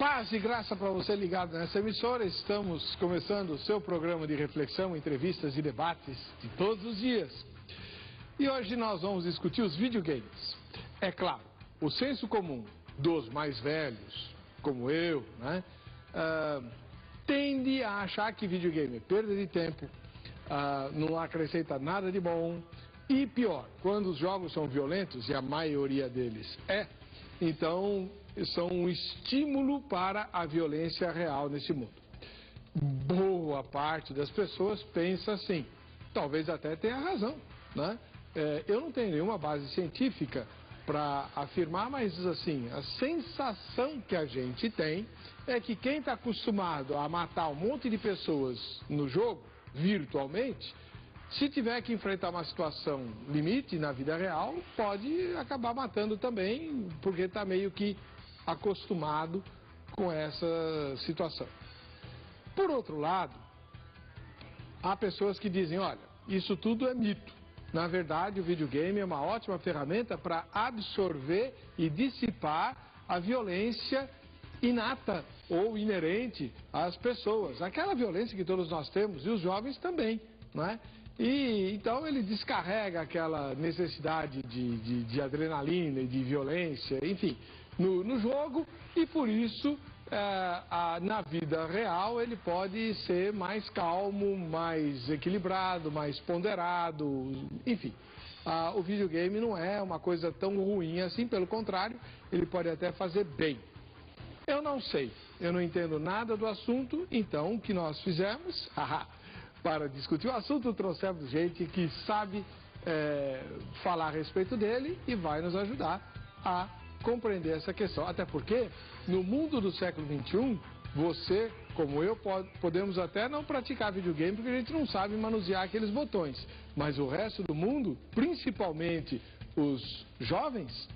Paz e graça para você ligado nessa emissora. Estamos começando o seu programa de reflexão, entrevistas e debates de todos os dias. E hoje nós vamos discutir os videogames. É claro, o senso comum dos mais velhos, como eu, né, tende a achar que videogame é perda de tempo, não acrescenta nada de bom. E pior, quando os jogos são violentos, e a maioria deles então são um estímulo para a violência real nesse mundo. Boa parte das pessoas pensa assim, talvez até tenha razão, né? Eu não tenho nenhuma base científica para afirmar, mas assim, a sensação que a gente tem é que quem está acostumado a matar um monte de pessoas no jogo, virtualmente, se tiver que enfrentar uma situação limite na vida real, pode acabar matando também, porque está meio que acostumado com essa situação. Por outro lado, há pessoas que dizem, olha, isso tudo é mito. Na verdade, o videogame é uma ótima ferramenta para absorver e dissipar a violência inata ou inerente às pessoas. Aquela violência que todos nós temos, e os jovens também, não é? E então ele descarrega aquela necessidade de adrenalina e de violência, enfim, no jogo, e por isso na vida real ele pode ser mais calmo, mais equilibrado, mais ponderado, enfim. O videogame não é uma coisa tão ruim assim, pelo contrário, ele pode até fazer bem. Eu não sei, eu não entendo nada do assunto, então o que nós fizemos? Para discutir o assunto, trouxemos gente que sabe falar a respeito dele e vai nos ajudar a compreender essa questão. Até porque, no mundo do século XXI, você, como eu, podemos até não praticar videogame porque a gente não sabe manusear aqueles botões. Mas o resto do mundo, principalmente os jovens,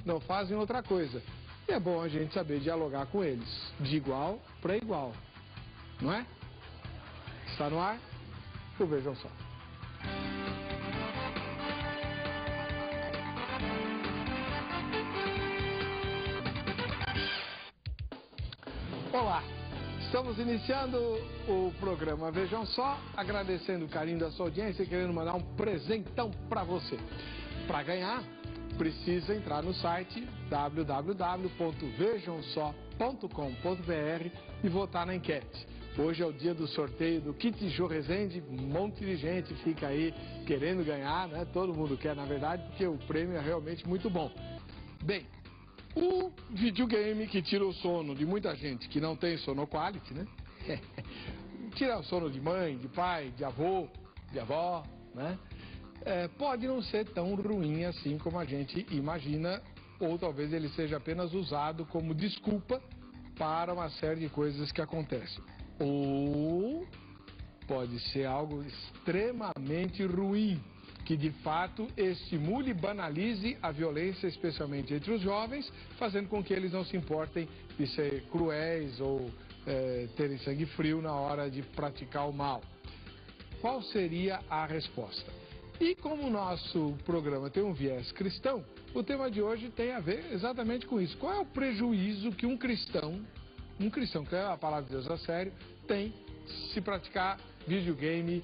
não fazem outra coisa. E é bom a gente saber dialogar com eles, de igual para igual, não é? Está no ar? Vejam só. Olá, estamos iniciando o programa Vejam Só, agradecendo o carinho da sua audiência e querendo mandar um presentão para você. Para ganhar, precisa entrar no site www.vejamsó.com.br e votar na enquete. Hoje é o dia do sorteio do kit Jô Rezende, um monte de gente fica aí querendo ganhar, né? Todo mundo quer, na verdade, porque o prêmio é realmente muito bom. Bem, o videogame que tira o sono de muita gente que não tem sono quality, né? Tira o sono de mãe, de pai, de avô, de avó, né? Pode não ser tão ruim assim como a gente imagina, ou talvez ele seja apenas usado como desculpa para uma série de coisas que acontecem. Ou pode ser algo extremamente ruim, que de fato estimule e banalize a violência, especialmente entre os jovens, fazendo com que eles não se importem de ser cruéis ou terem sangue frio na hora de praticar o mal. Qual seria a resposta? E como o nosso programa tem um viés cristão, o tema de hoje tem a ver exatamente com isso. Qual é o prejuízo que um cristão, que é a palavra de Deus a sério, tem se praticar videogame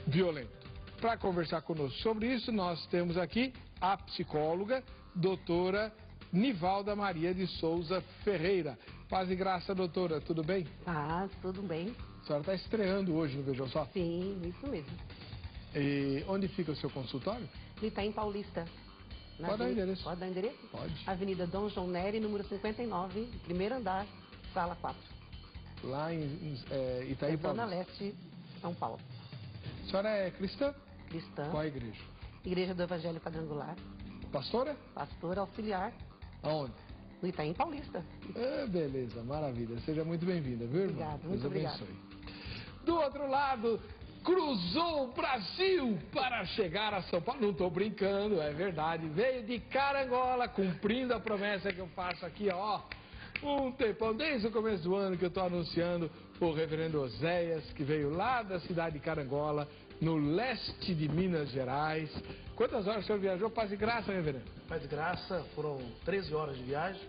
violento? Para conversar conosco sobre isso, nós temos aqui a psicóloga, doutora Nivalda Maria de Souza Ferreira. Paz e graça, doutora, tudo bem? Paz, tudo bem. A senhora está estreando hoje no Vejam Só? Sim, isso mesmo. E onde fica o seu consultório? Ele está em Paulista. Pode dar o endereço. Pode dar o endereço? Pode. Avenida Dom João Nery, número 59, primeiro andar, sala 4. Lá em Itaim Paulista. Zona Leste, São Paulo. A senhora é cristã? Cristã. Qual a igreja? Igreja do Evangelho Quadrangular. Pastora? Pastor auxiliar. Aonde? No Itaim Paulista. Beleza, maravilha. Seja muito bem-vinda, viu, irmão? Obrigada, muito obrigada. Do outro lado, cruzou o Brasil para chegar a São Paulo. Não estou brincando, é verdade. Veio de Carangola, cumprindo a promessa que eu faço aqui, ó. Um tempão, desde o começo do ano que eu estou anunciando o reverendo Oséias, que veio lá da cidade de Carangola, no leste de Minas Gerais. Quantas horas o senhor viajou? Paz e graça, reverendo? Paz e graça, foram 13 horas de viagem.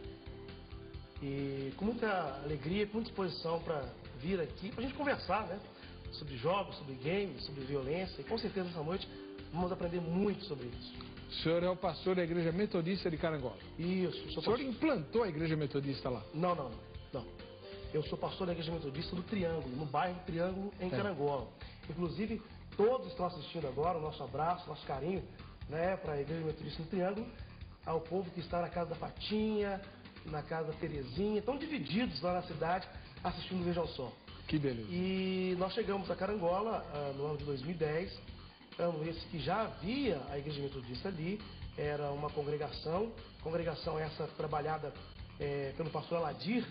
E com muita alegria, com muita disposição para vir aqui, para a gente conversar, né? Sobre jogos, sobre games, sobre violência. E com certeza essa noite vamos aprender muito sobre isso. O senhor é o pastor da Igreja Metodista de Carangola. Isso. O senhor implantou a Igreja Metodista lá? Não. Eu sou pastor da Igreja Metodista do Triângulo, no bairro Triângulo, em Carangola. Inclusive, todos estão assistindo agora, o nosso abraço, nosso carinho, né, para a Igreja Metodista do Triângulo, ao povo que está na casa da Fatinha, na casa da Terezinha, estão divididos lá na cidade, assistindo o Vejam Só. Que beleza. E nós chegamos a Carangola no ano de 2010, ano esse que já havia a Igreja Metodista ali, era uma congregação essa trabalhada pelo pastor Aladir,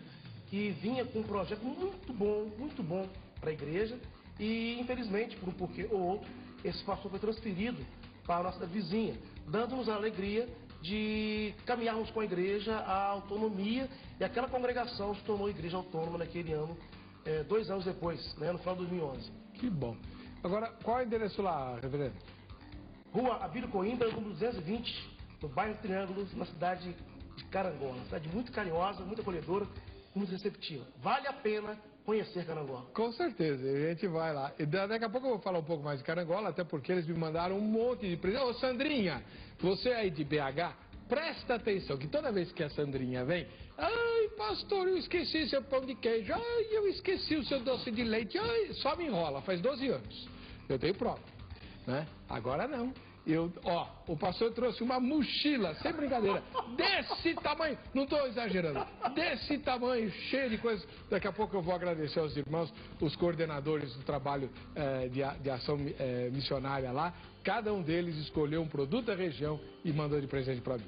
que vinha com um projeto muito bom para a igreja, e infelizmente, por um porquê ou outro, esse pastor foi transferido para a nossa vizinha, dando-nos a alegria de caminharmos com a igreja a autonomia, e aquela congregação se tornou igreja autônoma naquele ano, 2 anos depois, né, no final de 2011. Que bom. Agora, qual é o endereço lá, reverendo? Rua Abílio Coimbra, número 220, no bairro Triângulo, na cidade de Carangola. Uma cidade muito carinhosa, muito acolhedora, muito receptiva. Vale a pena conhecer Carangola. Com certeza, a gente vai lá. E daqui a pouco eu vou falar um pouco mais de Carangola, até porque eles me mandaram um monte de presente. Ô, Sandrinha, você aí de BH, presta atenção, que toda vez que a Sandrinha vem, ai, pastor, eu esqueci seu pão de queijo, ai, eu esqueci o seu doce de leite, ai, só me enrola, faz 12 anos. Eu tenho prova, né? Agora não. O pastor trouxe uma mochila, sem brincadeira, desse tamanho, não estou exagerando, desse tamanho, cheio de coisas. Daqui a pouco eu vou agradecer aos irmãos, os coordenadores do trabalho de ação missionária lá. Cada um deles escolheu um produto da região e mandou de presente para mim.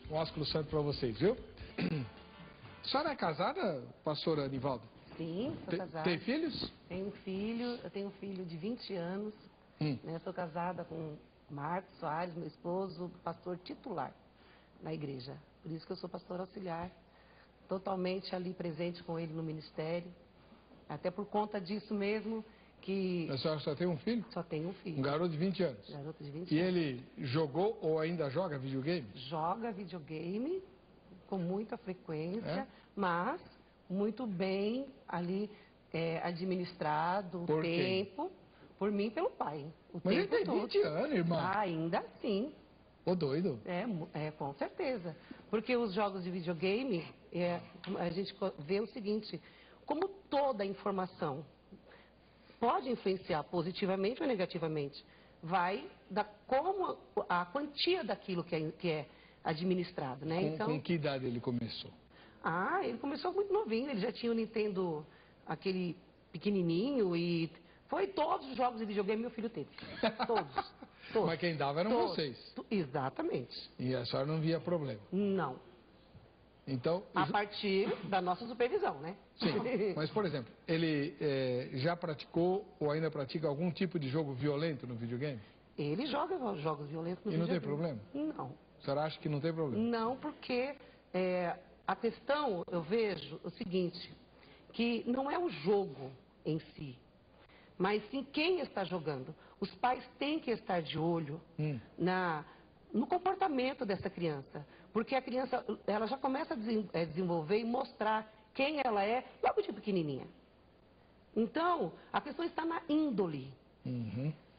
Um ósculo santo para vocês, viu? A senhora é casada, pastora Anivaldo? Sim, sou casada. Tem filhos? Tenho um filho, eu tenho um filho de 20 anos. Né, sou casada com Marcos Soares, meu esposo, pastor titular na igreja. Por isso que eu sou pastora auxiliar, totalmente ali presente com ele no ministério. Até por conta disso mesmo que... A senhora só tem um filho? Só tenho um filho. Um garoto de 20 anos? Garoto de 20 e anos. Ele jogou ou ainda joga videogame? Joga videogame com muita frequência, mas muito bem ali administrado o tempo. Quem? Por mim e pelo pai. Mas ele tem 20 anos, irmão. Ainda assim. Ô, doido. Com certeza. Porque os jogos de videogame, a gente vê o seguinte, como toda informação pode influenciar positivamente ou negativamente, vai da como a quantia daquilo que é administrado, né? Com que idade ele começou? Ele começou muito novinho, ele já tinha o Nintendo, aquele pequenininho, e foi todos os jogos de videogame meu filho teve. Todos. Mas quem dava eram vocês. Exatamente. E a senhora não via problema? Não. Então... A partir da nossa supervisão, né? Sim, mas por exemplo, ele já praticou ou ainda pratica algum tipo de jogo violento no videogame? Ele joga jogos violentos no videogame. E não tem problema? Não. A senhora acha que não tem problema? Não, porque a questão, eu vejo o seguinte, que não é o jogo em si, mas sim quem está jogando. Os pais têm que estar de olho no comportamento dessa criança, porque a criança ela já começa a desenvolver e mostrar quem ela é logo de pequenininha. Então, a questão está na índole,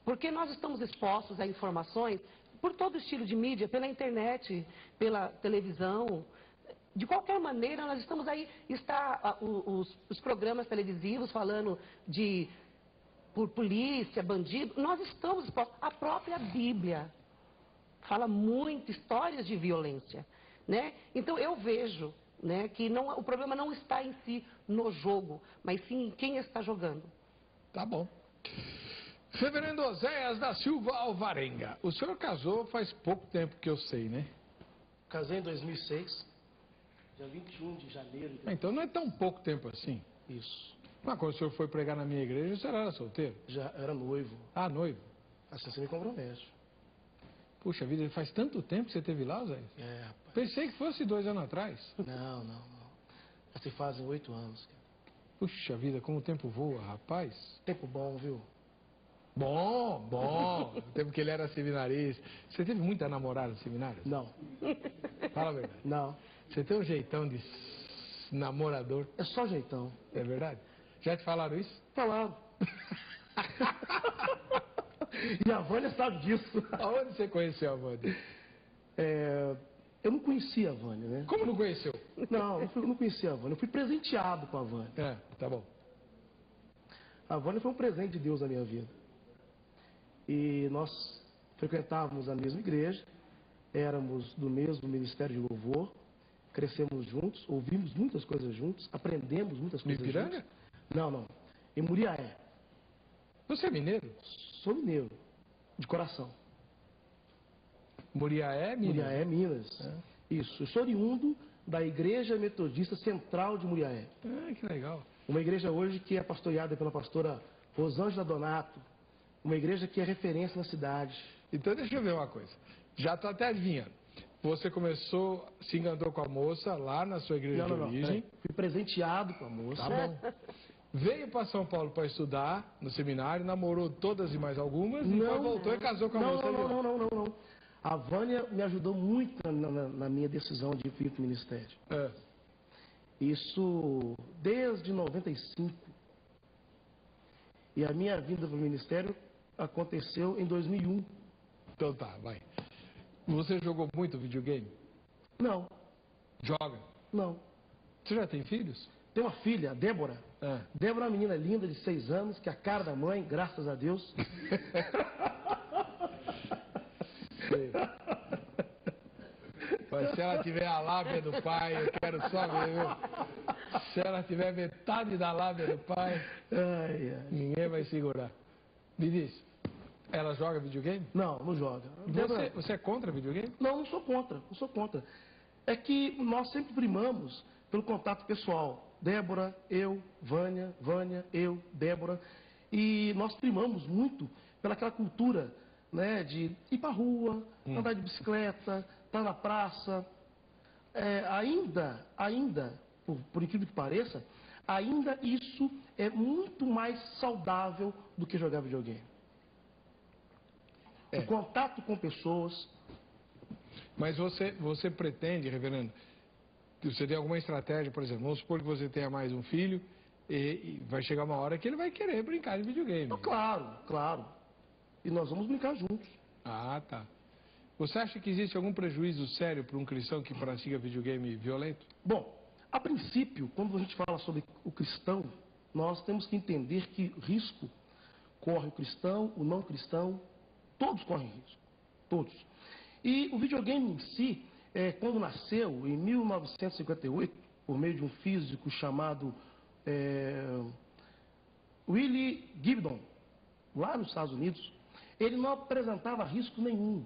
porque nós estamos expostos a informações por todo estilo de mídia, pela internet, pela televisão. De qualquer maneira, nós estamos aí, os programas televisivos falando por polícia, bandido, nós estamos expostos. A própria Bíblia fala muito histórias de violência, né? Então eu vejo, né, que o problema não está em si no jogo, mas sim em quem está jogando. Tá bom. Reverendo Oséias da Silva Alvarenga, o senhor casou faz pouco tempo que eu sei, né? Casei em 2006, dia 21 de janeiro. Então não é tão pouco tempo assim. Isso. Mas quando o senhor foi pregar na minha igreja, o senhor era solteiro? Já era noivo. Ah, noivo. Assim você me compromete. Puxa vida, faz tanto tempo que você esteve lá, Zé? Rapaz. Pensei que fosse 2 anos atrás. Não. Já se fazem 8 anos. Puxa vida, como o tempo voa, rapaz. Tempo bom, viu? Bom. O tempo que ele era seminarista. Você teve muita namorada no seminário? Não. Fala a verdade. Não. Você tem um jeitão de namorador. É só jeitão. É verdade? Já te falaram isso? Falaram. E a Vânia sabe disso. Aonde você conheceu a Vânia? Eu não conhecia a Vânia, né? Como não conheceu? Não, eu não conhecia a Vânia. Eu fui presenteado com a Vânia. Tá bom. A Vânia foi um presente de Deus na minha vida. E nós frequentávamos a mesma igreja, éramos do mesmo ministério de louvor, crescemos juntos, ouvimos muitas coisas juntos, aprendemos muitas coisas Ipiranga? juntos. Não. Em Muriaé. Você é mineiro? Sou mineiro, de coração. Muriaé, Minas? Muriaé, Minas. Isso. Eu sou oriundo da Igreja Metodista Central de Muriaé. Que legal. Uma igreja hoje que é pastoreada pela pastora Rosângela Donato. Uma igreja que é referência na cidade. Então deixa eu ver uma coisa. Já estou até adivinhando. Você começou, se encantou com a moça lá na sua igreja de origem. Fui presenteado com a moça. Tá bom. Veio para São Paulo para estudar no seminário, namorou todas e mais algumas, e depois voltou e casou com a moça. Não. A Vânia me ajudou muito na minha decisão de vir para o ministério. Isso desde 95. E a minha vinda para o ministério aconteceu em 2001. Então tá, vai. Você jogou muito videogame? Não. Joga? Não. Você já tem filhos? Tem uma filha, a Débora. Débora é uma menina linda de 6 anos, que é a cara da mãe, graças a Deus. Mas se ela tiver a lábia do pai, eu quero só ver, viu? Se ela tiver metade da lábia do pai, ninguém vai segurar. Me diz, ela joga videogame? Não joga. Você é contra videogame? Não sou contra. É que nós sempre primamos pelo contato pessoal. Débora, eu, Vânia, eu, Débora. E nós primamos muito pelaquela cultura, né, de ir para a rua, andar de bicicleta, estar na praça. Ainda, por incrível que pareça, ainda isso é muito mais saudável do que jogar videogame. O contato com pessoas. Mas você pretende, reverendo, você tem alguma estratégia, por exemplo, vamos supor que você tenha mais um filho e vai chegar uma hora que ele vai querer brincar de videogame. Claro. E nós vamos brincar juntos. Tá. Você acha que existe algum prejuízo sério para um cristão que pratica videogame violento? Bom, a princípio, quando a gente fala sobre o cristão, nós temos que entender que risco corre o cristão, o não cristão, todos correm risco. Todos. E o videogame em si, quando nasceu, em 1958, por meio de um físico chamado Willie Gibson, lá nos Estados Unidos, ele não apresentava risco nenhum.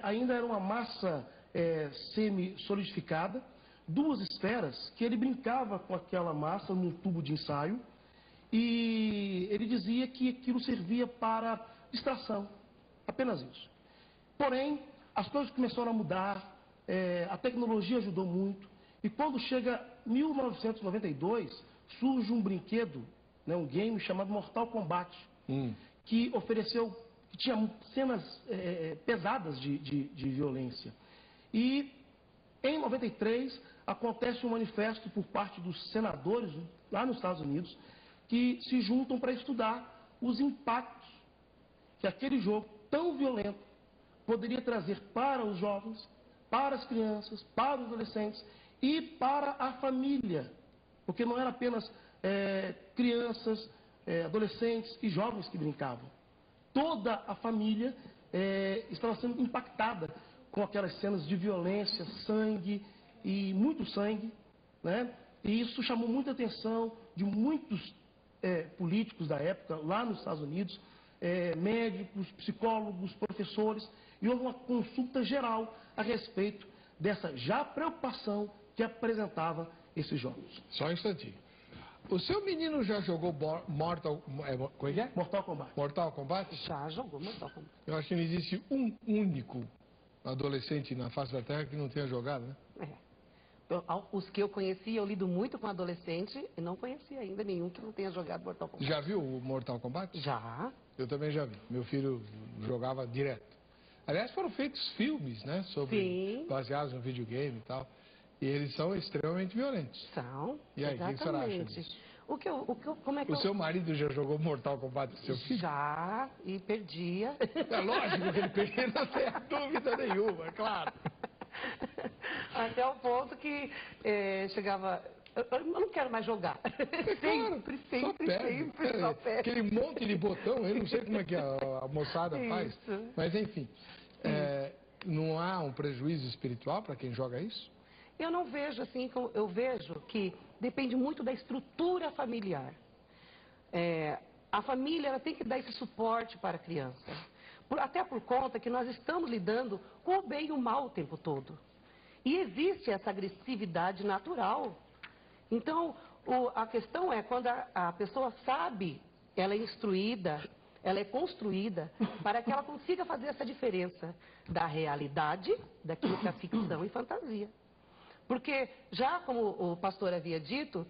Ainda era uma massa semi-solidificada, 2 esferas, que ele brincava com aquela massa num tubo de ensaio, e ele dizia que aquilo servia para distração, apenas isso. Porém, as coisas começaram a mudar, a tecnologia ajudou muito, e quando chega 1992, surge um brinquedo, né, um game chamado Mortal Kombat, que tinha cenas pesadas de violência. E em 93 acontece um manifesto por parte dos senadores lá nos Estados Unidos que se juntam para estudar os impactos que aquele jogo tão violento poderia trazer para os jovens, para as crianças, para os adolescentes e para a família. Porque não era apenas crianças, adolescentes e jovens que brincavam. Toda a família estava sendo impactada com aquelas cenas de violência, sangue e muito sangue, né? E isso chamou muita atenção de muitos políticos da época, lá nos Estados Unidos, médicos, psicólogos, professores, e houve uma consulta geral a respeito dessa já preocupação que apresentava esses jogos. Só um instantinho. O seu menino já jogou Mortal Kombat? Mortal Kombat? Já jogou Mortal Kombat. Eu acho que não existe um único adolescente na face da Terra que não tenha jogado, né? Os que eu conheci, eu lido muito com adolescente e não conheci ainda nenhum que não tenha jogado Mortal Kombat. Já viu o Mortal Kombat? Já. Eu também já vi. Meu filho jogava direto. Aliás, foram feitos filmes, né? Baseados no videogame e tal. E eles são extremamente violentos. São, E aí, o que a senhora acha disso? O seu marido já jogou Mortal Kombat com seu filho? Já, e perdia. É lógico que ele perdia, não tem dúvida nenhuma, é claro. Até o ponto que chegava... Eu não quero mais jogar. Sempre, só perde. Aquele monte de botão, eu não sei como é que a moçada faz. Mas, enfim, não há um prejuízo espiritual para quem joga isso? Eu não vejo assim, eu vejo que depende muito da estrutura familiar. A família ela tem que dar esse suporte para a criança. Até por conta que nós estamos lidando com o bem e o mal o tempo todo. E existe essa agressividade natural. Então, a questão é quando a pessoa sabe, ela é instruída, ela é construída para que ela consiga fazer essa diferença da realidade, daquilo que é ficção e fantasia. Porque, já como o pastor havia dito,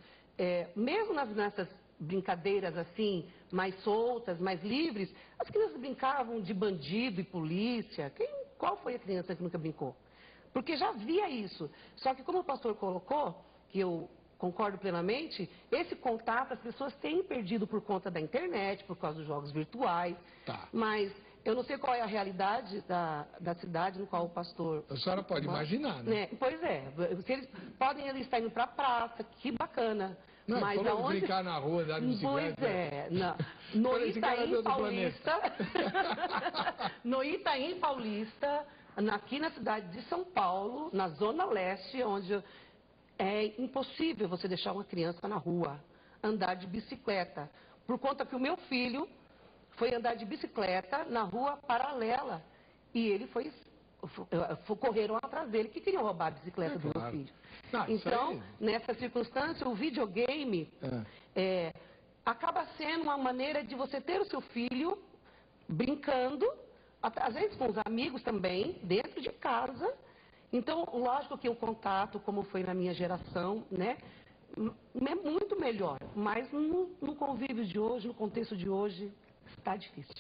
mesmo nessas brincadeiras assim, mais soltas, mais livres, as crianças brincavam de bandido e polícia. Qual foi a criança que nunca brincou? Porque já havia isso. Só que como o pastor colocou, que eu concordo plenamente, esse contato as pessoas têm perdido por conta da internet, por causa dos jogos virtuais. Tá. Mas eu não sei qual é a realidade da cidade no qual o pastor... A senhora pode imaginar, né? Pois é. Se eles podem estar indo para a praça, que bacana. Não, mas aonde... brincar na rua, andar de bicicleta. Pois é. No Itaim Paulista... No Itaim Paulista, aqui na cidade de São Paulo, na Zona Leste, onde... É impossível você deixar uma criança na rua, andar de bicicleta. Por conta que o meu filho foi andar de bicicleta na rua paralela. E ele correram atrás dele, que queriam roubar a bicicleta do meu filho. Então, nessa circunstância, o videogame acaba sendo uma maneira de você ter o seu filho brincando, às vezes com os amigos também, dentro de casa. Então, lógico que o contato, como foi na minha geração, né, é muito melhor. Mas no convívio de hoje, no contexto de hoje, está difícil.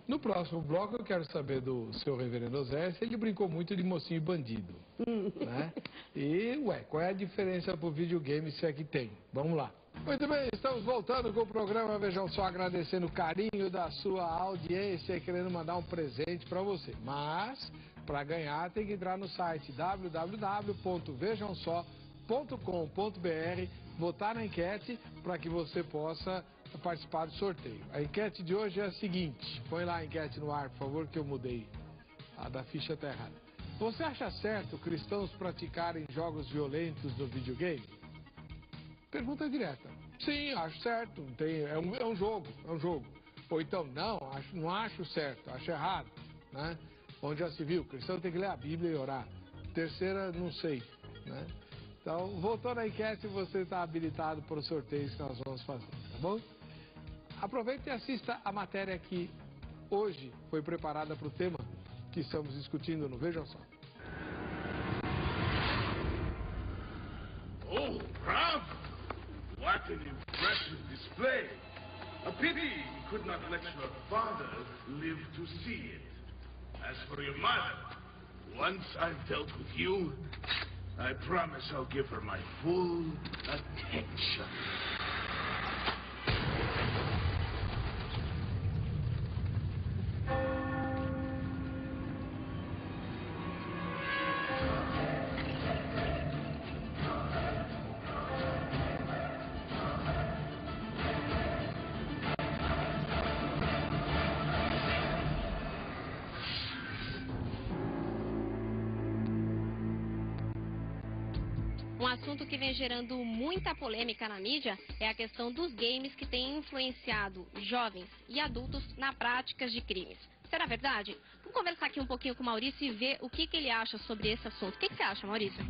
No próximo bloco, eu quero saber do seu reverendo Zé se ele brincou muito de mocinho e bandido. Né? E, qual é a diferença pro videogame, se é que tem? Vamos lá. Muito bem, estamos voltando com o programa. Vejam só, agradecendo o carinho da sua audiência e querendo mandar um presente para você. Mas, para ganhar, tem que entrar no site www.vejamsó.com.br, votar na enquete para que você possa participar do sorteio. A enquete de hoje é a seguinte: põe lá a enquete no ar, por favor, que eu mudei. A da ficha está errada. Você acha certo cristãos praticarem jogos violentos no videogame? Pergunta direta. Sim, acho certo. É um jogo. Ou então, não acho certo, acho errado. Né? Onde já se viu, o cristão tem que ler a Bíblia e orar. Terceira, não sei. Né? Então, voltando à enquete, você está habilitado para os sorteios que nós vamos fazer, tá bom? Aproveite e assista a matéria que hoje foi preparada para o tema que estamos discutindo no Vejam Só. Oh, bravo! What an impressive display! A pity you could not let your father live to see it. As for your mother, once I've dealt with you, I promise I'll give her my full attention. Um assunto que vem gerando muita polêmica na mídia é a questão dos games que têm influenciado jovens e adultos na prática de crimes. Será verdade? Vamos conversar aqui um pouquinho com o Maurício e ver o que ele acha sobre esse assunto. O que você acha, Maurício?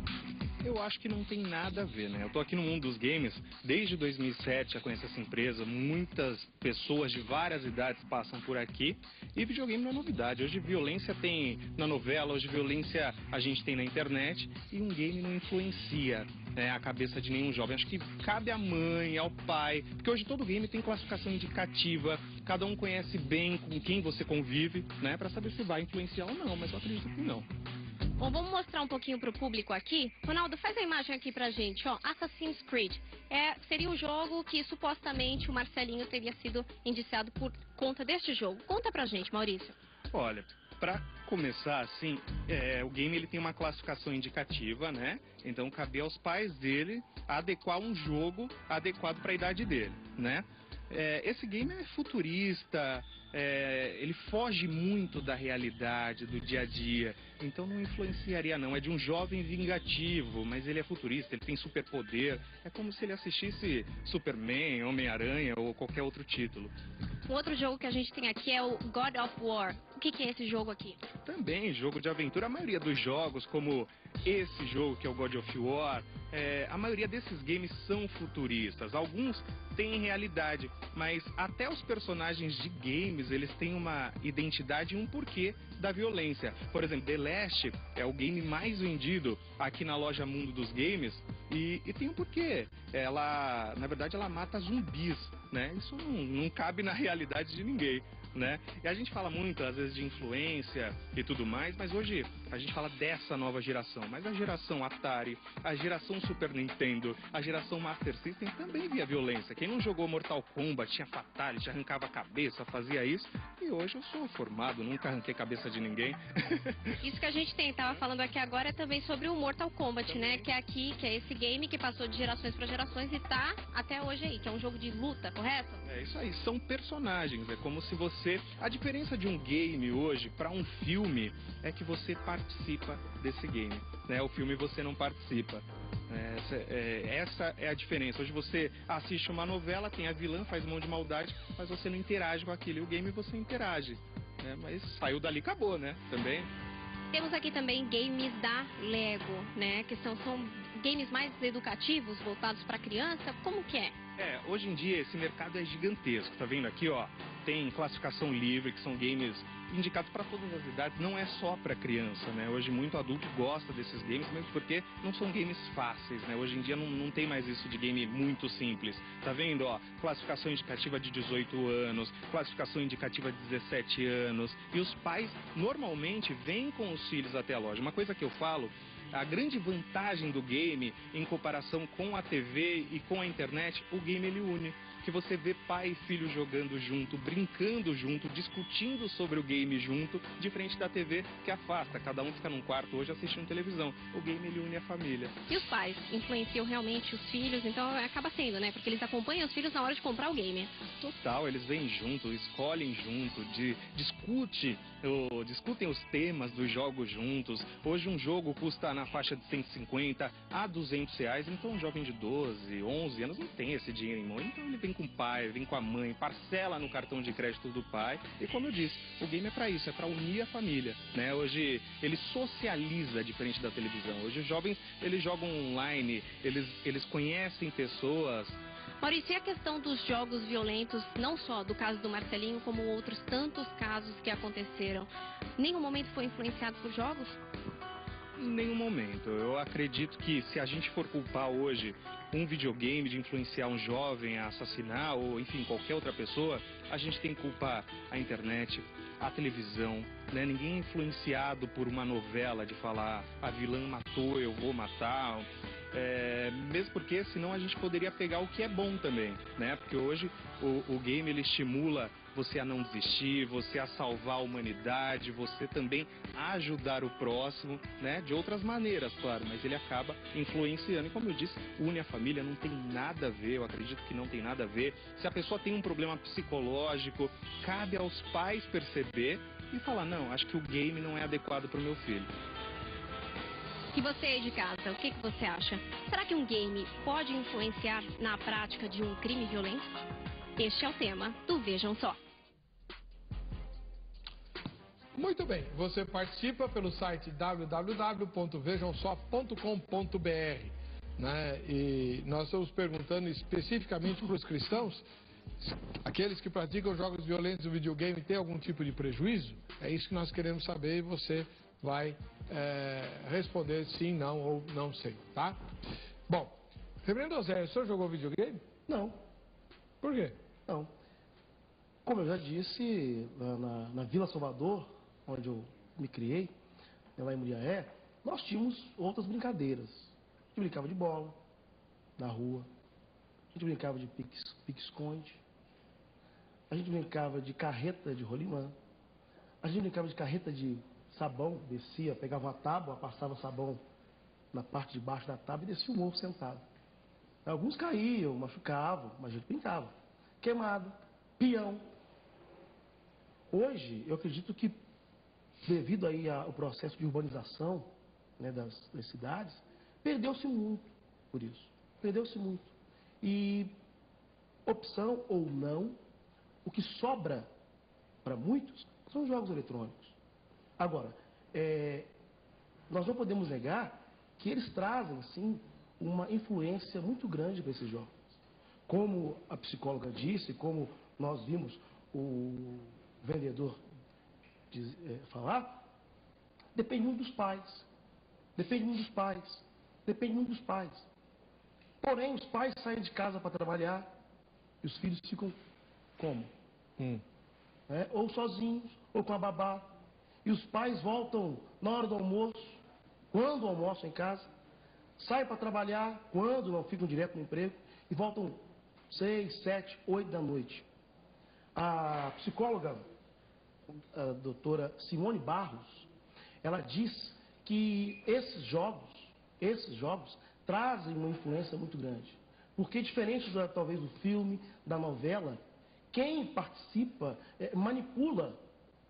Eu acho que não tem nada a ver, né? Eu tô aqui no mundo dos games desde 2007, já conheço essa empresa, muitas pessoas de várias idades passam por aqui e videogame não é novidade. Hoje violência tem na novela, hoje violência a gente tem na internet e um game não influencia a cabeça de nenhum jovem. Acho que cabe à mãe, ao pai, porque hoje todo game tem classificação indicativa, cada um conhece bem com quem você convive, né? Pra saber se vai influenciar ou não, mas eu acredito que não. Bom, vamos mostrar um pouquinho pro público aqui. Ronaldo, faz a imagem aqui pra gente, ó. Assassin's Creed. Seria um jogo que supostamente o Marcelinho teria sido indiciado por conta deste jogo. Conta pra gente, Maurício. Olha, para começar assim, o game ele tem uma classificação indicativa, né? Então cabe aos pais dele adequar um jogo adequado para a idade dele, né? Esse game é futurista, ele foge muito da realidade, do dia a dia, então não influenciaria não. É de um jovem vingativo, mas ele é futurista, ele tem superpoder, é como se ele assistisse Superman, Homem-Aranha ou qualquer outro título. Um outro jogo que a gente tem aqui é o God of War. O que é esse jogo aqui? Também jogo de aventura. A maioria dos jogos, como esse jogo que é o God of War, a maioria desses games são futuristas. Alguns têm realidade, mas até os personagens de games, eles têm uma identidade e um porquê da violência. Por exemplo, The Last é o game mais vendido aqui na loja Mundo dos Games e tem um porquê. Na verdade, ela mata zumbis, né? Isso não cabe na realidade de ninguém, né? E a gente fala muito, às vezes, de influência e tudo mais, mas hoje a gente fala dessa nova geração. Mas a geração Atari, a geração Super Nintendo, a geração Master System também via violência. Quem não jogou Mortal Kombat, tinha Fatality, arrancava a cabeça, fazia isso. E hoje eu sou formado, nunca arranquei cabeça de ninguém. Isso que a gente tava falando aqui agora é também sobre o Mortal Kombat, né? Que é esse game que passou de gerações para gerações e tá até hoje aí, que é um jogo de luta, correto? É isso aí, são personagens, é como se você... A diferença de um game hoje para um filme é que você participa desse game, né? O filme você não participa. Essa é a diferença. Hoje você assiste uma novela, tem a vilã, faz um monte de maldade, mas você não interage com aquilo. E o game você interage, né? Mas saiu dali, acabou, né? Também. Temos aqui também games da Lego, né? Que são games mais educativos, voltados para criança. Como que é? Hoje em dia esse mercado é gigantesco. Tá vendo aqui, ó? Tem classificação livre, que são games indicados para todas as idades, não é só para criança, né? Hoje muito adulto gosta desses games, mesmo porque não são games fáceis, né? Hoje em dia não tem mais isso de game muito simples. Tá vendo, ó? Classificação indicativa de 18 anos, classificação indicativa de 17 anos. E os pais normalmente vêm com os filhos até a loja. Uma coisa que eu falo, a grande vantagem do game em comparação com a TV e com a internet, o game ele une. Que você vê pai e filho jogando junto, brincando junto, discutindo sobre o game junto, diferente da TV que afasta, cada um fica num quarto hoje assistindo televisão. O game ele une a família. E os pais influenciam realmente os filhos, então acaba sendo, né? Porque eles acompanham os filhos na hora de comprar o game. Total, eles vêm junto, escolhem junto, discutem os temas dos jogos juntos. Hoje um jogo custa na faixa de 150 a 200 reais, então um jovem de 12, 11 anos não tem esse dinheiro em mão, então ele vem com o pai, vem com a mãe, parcela no cartão de crédito do pai. E como eu disse, o game é para isso, é para unir a família, né? Hoje ele socializa diferente da televisão. Hoje os jovens, eles jogam online, eles conhecem pessoas. Maurício, e a questão dos jogos violentos, não só do caso do Marcelinho, como outros tantos casos que aconteceram, nenhum momento foi influenciado por jogos? Em nenhum momento. Eu acredito que se a gente for culpar hoje um videogame de influenciar um jovem a assassinar ou, enfim, qualquer outra pessoa, a gente tem que culpar a internet, a televisão, né? Ninguém é influenciado por uma novela de falar a vilã matou, eu vou matar. Mesmo porque senão a gente poderia pegar o que é bom também, né? Porque hoje o game ele estimula você a não desistir, você a salvar a humanidade, você também a ajudar o próximo, né? De outras maneiras, claro, mas ele acaba influenciando. E como eu disse, une a família, não tem nada a ver, eu acredito que não tem nada a ver. Se a pessoa tem um problema psicológico, cabe aos pais perceber e falar, não, acho que o game não é adequado para o meu filho. E você aí de casa, o que você acha? Será que um game pode influenciar na prática de um crime violento? Este é o tema do Vejam Só. Muito bem, você participa pelo site www.vejamsó.com.br, né? E nós estamos perguntando especificamente para os cristãos, aqueles que praticam jogos violentos no videogame têm algum tipo de prejuízo? É isso que nós queremos saber e você vai responder sim, não ou não sei, tá? Bom, Reverendo José, o senhor jogou videogame? Não. Por quê? Não. Como eu já disse, na Vila Salvador, onde eu me criei, lá em Muriaé, nós tínhamos outras brincadeiras. A gente brincava de bola, na rua. A gente brincava de pique-esconde. A gente brincava de carreta de rolimã. A gente brincava de carreta de sabão, descia, pegava uma tábua, passava sabão na parte de baixo da tábua e descia o morro sentado. Alguns caíam, machucavam, mas a gente brincava. Queimado, peão. Hoje, eu acredito que, devido aí ao processo de urbanização, né, das cidades, perdeu-se muito por isso. Perdeu-se muito. E, opção ou não, o que sobra para muitos são os jogos eletrônicos. Agora, nós não podemos negar que eles trazem, sim, uma influência muito grande para esses jovens. Como a psicóloga disse, como nós vimos o vendedor falar, depende muito dos pais. Depende muito dos pais. Depende muito dos pais. Porém, os pais saem de casa para trabalhar e os filhos ficam como? Ou sozinhos, ou com a babá. E os pais voltam na hora do almoço, quando almoçam em casa, saem para trabalhar, quando não ficam direto no emprego, e voltam 6, 7, 8 da noite. A psicóloga, a doutora Simone Barros, ela diz que esses jogos trazem uma influência muito grande. Porque diferente talvez do filme, da novela, quem participa manipula,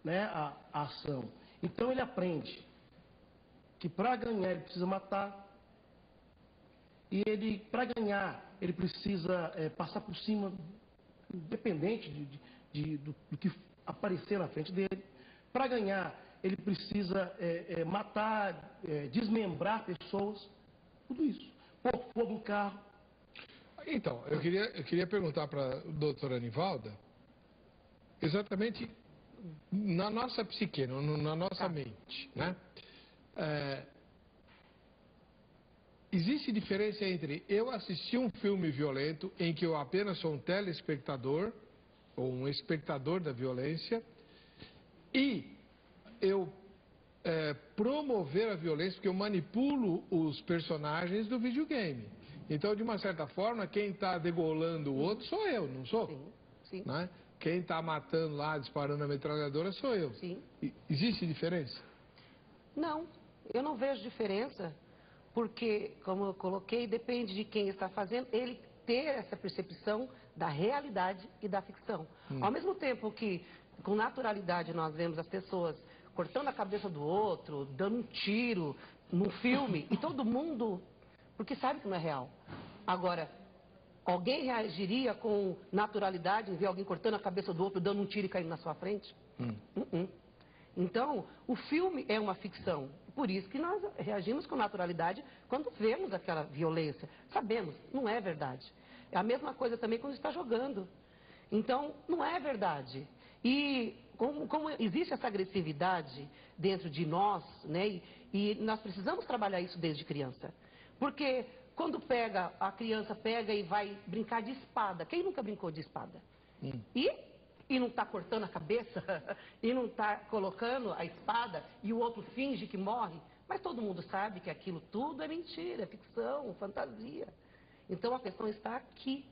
né, a ação. Então ele aprende que para ganhar ele precisa matar. E para ganhar, ele precisa passar por cima, independente do que aparecer na frente dele. Para ganhar, ele precisa matar, desmembrar pessoas, tudo isso. Pôr fogo no carro. Então, eu queria perguntar para a doutora Anivalda, exatamente na nossa psique, na nossa mente, né? Existe diferença entre eu assistir um filme violento, em que eu apenas sou um telespectador, ou um espectador da violência, e eu promover a violência, porque eu manipulo os personagens do videogame. Então, de uma certa forma, quem está degolando o outro sou eu, não sou? Sim, sim. Né? Quem está matando lá, disparando a metralhadora, sou eu. Sim. Existe diferença? Não, eu não vejo diferença, porque, como eu coloquei, depende de quem está fazendo, ele ter essa percepção da realidade e da ficção. Ao mesmo tempo que, com naturalidade, nós vemos as pessoas cortando a cabeça do outro, dando um tiro num filme, e todo mundo, porque sabe que não é real. Agora, alguém reagiria com naturalidade em ver alguém cortando a cabeça do outro, dando um tiro e caindo na sua frente? Então, o filme é uma ficção. Por isso que nós reagimos com naturalidade quando vemos aquela violência. Sabemos, não é verdade. É a mesma coisa também quando está jogando. Então, não é verdade. E como existe essa agressividade dentro de nós, né, e nós precisamos trabalhar isso desde criança. Porque quando a criança pega e vai brincar de espada, quem nunca brincou de espada? E não está cortando a cabeça, e não está colocando a espada, e o outro finge que morre. Mas todo mundo sabe que aquilo tudo é mentira, é ficção, fantasia. Então a questão está aqui.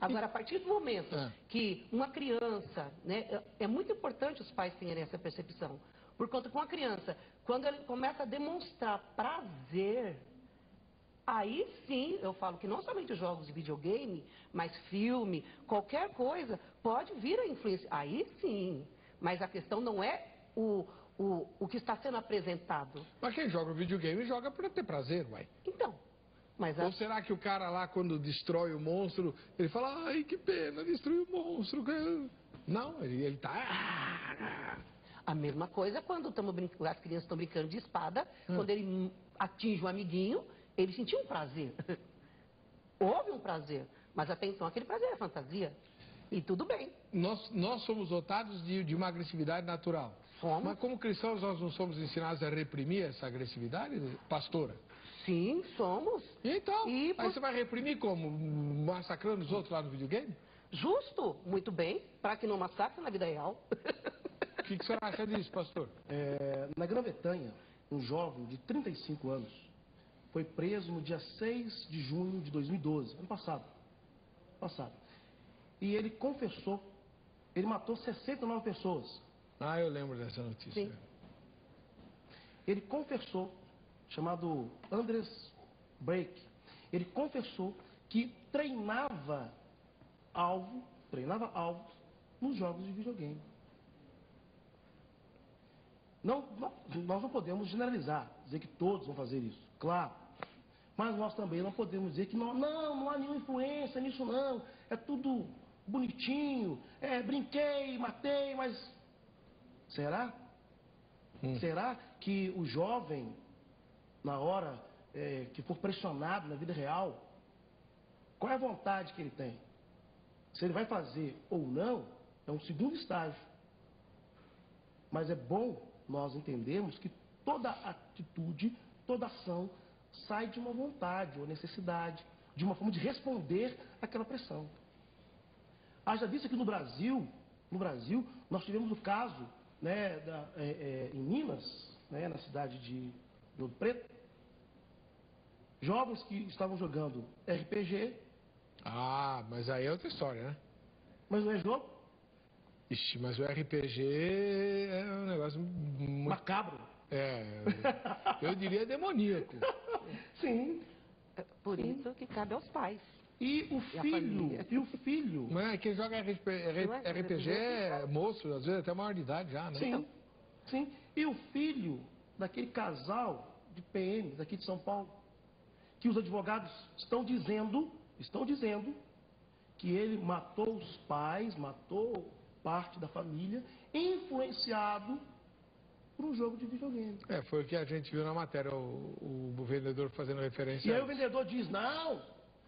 Agora, a partir do momento que uma criança, né, é muito importante os pais terem essa percepção. Porquanto com a criança, quando ele começa a demonstrar prazer, aí sim, eu falo que não somente jogos de videogame, mas filme, qualquer coisa, pode vir a influência. Aí sim, mas a questão não é o que está sendo apresentado. Mas quem joga videogame joga para ter prazer, uai. Então, mas... Ou será que o cara lá, quando destrói o monstro, ele fala, ai, que pena, destruiu o monstro. Não, ele tá... A mesma coisa quando as crianças estão brincando de espada, quando ele atinge um amiguinho, ele sentiu um prazer. Houve um prazer, mas até então aquele prazer é fantasia. E tudo bem. Nós somos dotados de uma agressividade natural. Somos. Mas como cristãos nós não somos ensinados a reprimir essa agressividade, pastora? Sim, somos. Então, aí você vai reprimir como? Massacrando os outros lá no videogame? Justo, muito bem, para que não massacre na vida real. O que a senhora acha disso, pastor? Na Grã-Bretanha, um jovem de 35 anos, foi preso no dia 6 de junho de 2012, ano passado. E ele confessou, ele matou 69 pessoas. Ah, eu lembro dessa notícia. Sim. Ele confessou, chamado Andres Break, ele confessou que treinava alvos nos jogos de videogame. Nós não podemos generalizar, dizer que todos vão fazer isso, claro. Mas nós também não podemos dizer que não há nenhuma influência nisso não. É tudo bonitinho, brinquei, matei, mas será? Será que o jovem, na hora que for pressionado na vida real, qual é a vontade que ele tem? Se ele vai fazer ou não, é um segundo estágio. Mas é bom nós entendermos que toda atitude, toda ação sai de uma vontade ou necessidade, de uma forma de responder àquela pressão. Haja visto que no Brasil, nós tivemos o caso, né, em Minas, né, na cidade de Ouro Preto, jovens que estavam jogando RPG. Ah, mas aí é outra história, né? Mas não é jogo? Ixi, mas o RPG é um negócio muito... Macabro. Eu diria demoníaco. Sim. Por isso que cabe aos pais. E o filho... Mas quem joga RPG é moço, às vezes até maior de idade já, né? Sim. E o filho daquele casal de PM daqui de São Paulo, que os advogados estão dizendo que ele matou os pais, matou parte da família, influenciado por um jogo de videogame. Foi o que a gente viu na matéria, o vendedor fazendo referência. E aí o vendedor diz, não...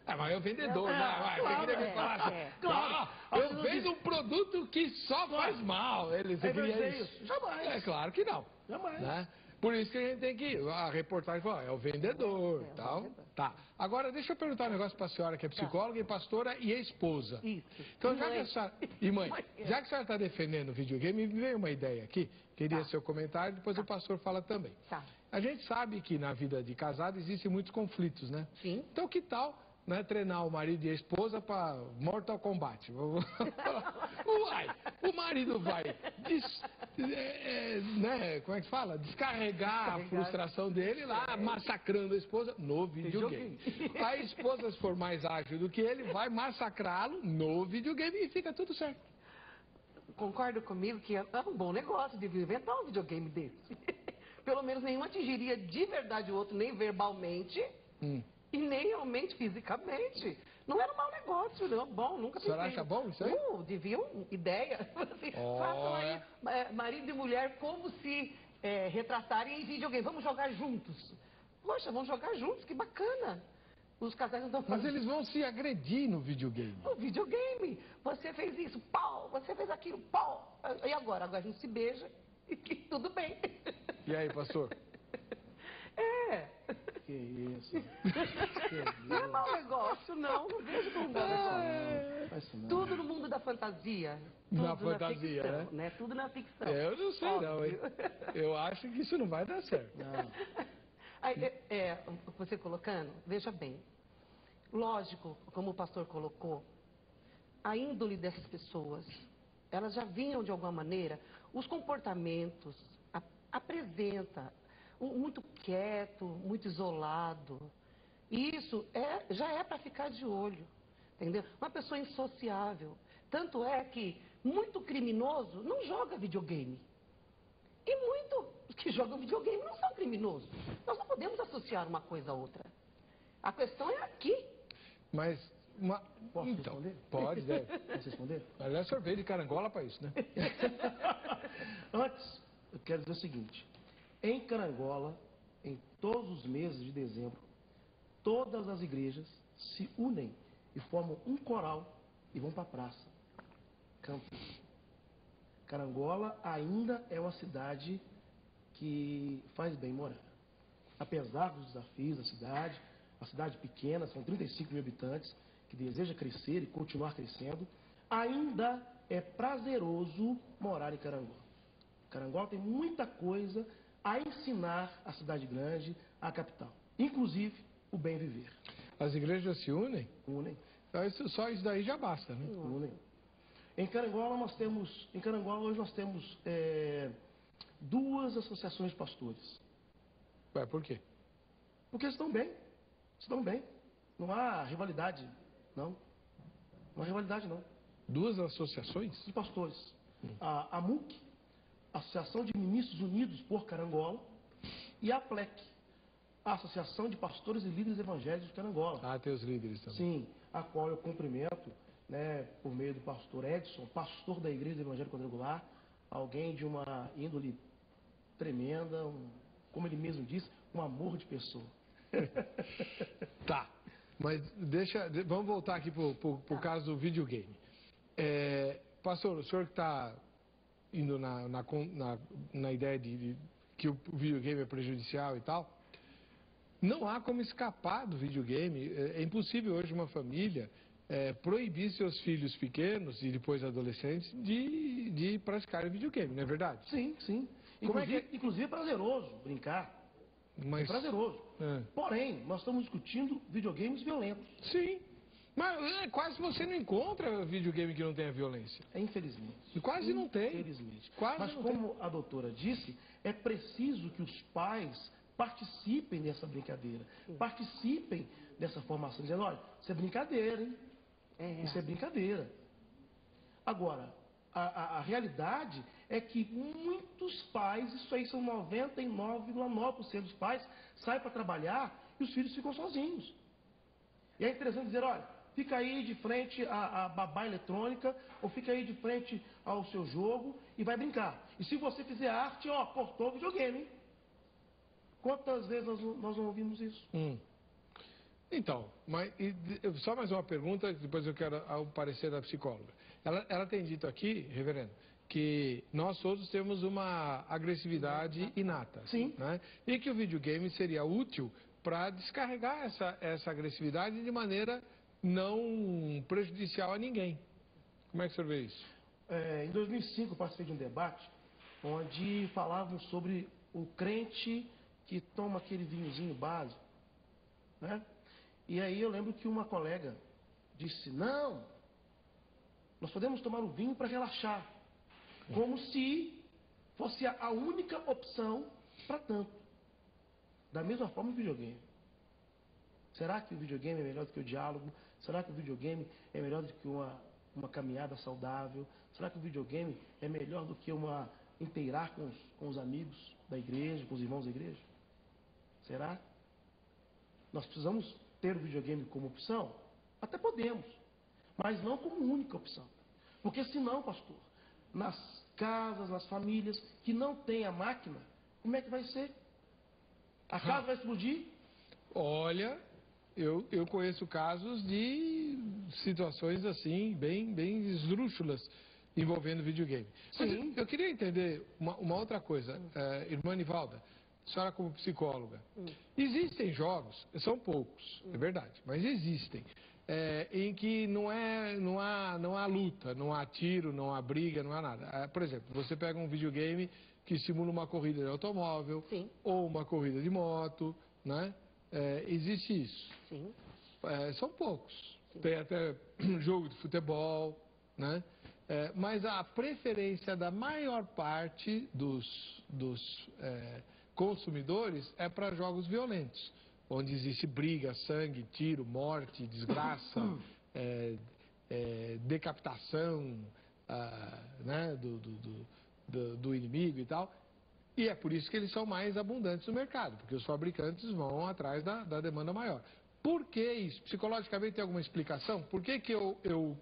mas é o vendedor, né? Você queria me falar claro, eu vendo um produto que só faz mal. Você queria isso? Jamais. É claro que não. Jamais. Né? Por isso que a gente tem que... A reportagem fala, é o vendedor. Tal. Tá. Agora, deixa eu perguntar um negócio para a senhora, que é psicóloga e pastora e esposa. Isso. Então, já que a senhora... E mãe, já que a senhora está defendendo o videogame, me veio uma ideia aqui. Queria seu comentário, depois o pastor fala também. Tá. A gente sabe que na vida de casado existem muitos conflitos, né? Sim. Então, que tal... Né, treinar o marido e a esposa para Mortal Kombat? O marido vai né, como é que fala? Descarregar a frustração dele lá, massacrando a esposa no videogame. A esposa, se for mais ágil do que ele, vai massacrá-lo no videogame e fica tudo certo. Concorda comigo que é um bom negócio de inventar um videogame desse. Pelo menos nenhum atingiria de verdade o outro, nem verbalmente. E nem realmente fisicamente. Não era um mau negócio, não. Bom, nunca pensei. A senhora acha bom isso aí? Deviam, ideia. Façam aí, marido e mulher, como se retratarem em videogame. Vamos jogar juntos. Poxa, vamos jogar juntos, que bacana. Os casais não estão fazendo. Mas eles vão se agredir no videogame. No videogame. Você fez isso, pau. Você fez aquilo, pau. E agora? Agora a gente se beija e tudo bem. E aí, pastor? Que isso? Não é mau negócio, não. Não vejo como mau negócio. Tudo no mundo da fantasia. Na fantasia, ficção, né? Tudo na ficção. Eu não sei, não, hein? Eu acho que isso não vai dar certo. Aí, você colocando, veja bem. Lógico, como o pastor colocou, a índole dessas pessoas, elas já vinham de alguma maneira, os comportamentos apresenta muito quieto, muito isolado. Isso já é para ficar de olho, entendeu? Uma pessoa insociável. Tanto é que muito criminoso não joga videogame. E muitos que jogam videogame não são criminosos. Nós não podemos associar uma coisa a outra. A questão é aqui. Mas, Posso então, responder? pode, deve. Posso responder? Aliás, sorvete de carangola para isso, né? Antes, eu quero dizer o seguinte. Em Carangola, em todos os meses de dezembro, todas as igrejas se unem e formam um coral e vão para a praça. Cantam. Carangola ainda é uma cidade que faz bem morar. Apesar dos desafios da cidade, a cidade pequena, são 35 mil habitantes, que deseja crescer e continuar crescendo, ainda é prazeroso morar em Carangola. Carangola tem muita coisa a ensinar a cidade grande, a capital. Inclusive, o bem viver. As igrejas se unem? Unem. Então, só isso daí já basta, né? Unem. Em Carangola, hoje nós temos 2 associações de pastores. Ué, por quê? Porque estão bem. Estão bem. Não há rivalidade, não. Não há rivalidade, não. 2 associações? De pastores. A AMUC, Associação de Ministros Unidos por Carangola, e a APLEC, a Associação de Pastores e Líderes Evangélicos de Carangola. Ah, tem os líderes também. Sim, a qual eu cumprimento, né, por meio do pastor Edson, pastor da Igreja Evangélica Quadrangular, alguém de uma índole tremenda, como ele mesmo disse, um amor de pessoa. Tá, mas vamos voltar aqui pro caso do videogame. Pastor, o senhor que está indo na ideia de que o videogame é prejudicial e tal, não há como escapar do videogame. É impossível hoje uma família proibir seus filhos pequenos e depois adolescentes de praticarem videogame, não é verdade? Sim, sim. Inclusive é prazeroso brincar. É prazeroso. Porém, nós estamos discutindo videogames violentos. Sim. Mas quase você não encontra videogame que não tenha violência. Infelizmente. Quase não tem. Infelizmente. Quase Mas não como a doutora disse, é preciso que os pais participem dessa brincadeira. Participem dessa formação. Dizendo, olha, isso é brincadeira, hein? Isso é brincadeira. Agora, a realidade é que muitos pais, isso aí são 99,9% dos pais, saem para trabalhar e os filhos ficam sozinhos. E é interessante dizer, olha, fica aí de frente à babá eletrônica, ou fica aí de frente ao seu jogo e vai brincar. E se você fizer arte, ó, cortou o videogame, hein? Quantas vezes nós não ouvimos isso? Então, só mais uma pergunta, depois eu quero o parecer da psicóloga. Ela tem dito aqui, reverendo, que nós todos temos uma agressividade inata. Sim. Né? E que o videogame seria útil para descarregar essa agressividade de maneira não prejudicial a ninguém. Como é que o senhor vê isso? Em 2005 eu participei de um debate onde falavam sobre o crente que toma aquele vinhozinho básico, né? E aí eu lembro que uma colega disse, não, nós podemos tomar o vinho para relaxar, como se fosse a única opção para tanto. Da mesma forma o videogame. Será que o videogame é melhor do que o diálogo? Será que o videogame é melhor do que uma caminhada saudável? Será que o videogame é melhor do que inteirar com os amigos da igreja, com os irmãos da igreja? Será? Nós precisamos ter o videogame como opção? Até podemos, mas não como única opção. Porque senão, pastor, nas casas, nas famílias que não tem a máquina, como é que vai ser? A casa vai explodir? Olha, eu conheço casos de situações assim, bem esdrúxulas, envolvendo videogame. Sim. Mas eu queria entender uma outra coisa, irmã Nivalda, a senhora como psicóloga. Existem jogos, são poucos, é verdade, mas existem, em que não há luta, não há tiro, não há briga, não há nada. Por exemplo, você pega um videogame que simula uma corrida de automóvel, Sim. ou uma corrida de moto, né? Existe isso. Sim. São poucos. Tem até jogo de futebol, né? Mas a preferência da maior parte dos consumidores é para jogos violentos, onde existe briga, sangue, tiro, morte, desgraça, decapitação, né, do inimigo e tal. E é por isso que eles são mais abundantes no mercado, porque os fabricantes vão atrás da demanda maior. Por que isso? Psicologicamente tem alguma explicação? Por que eu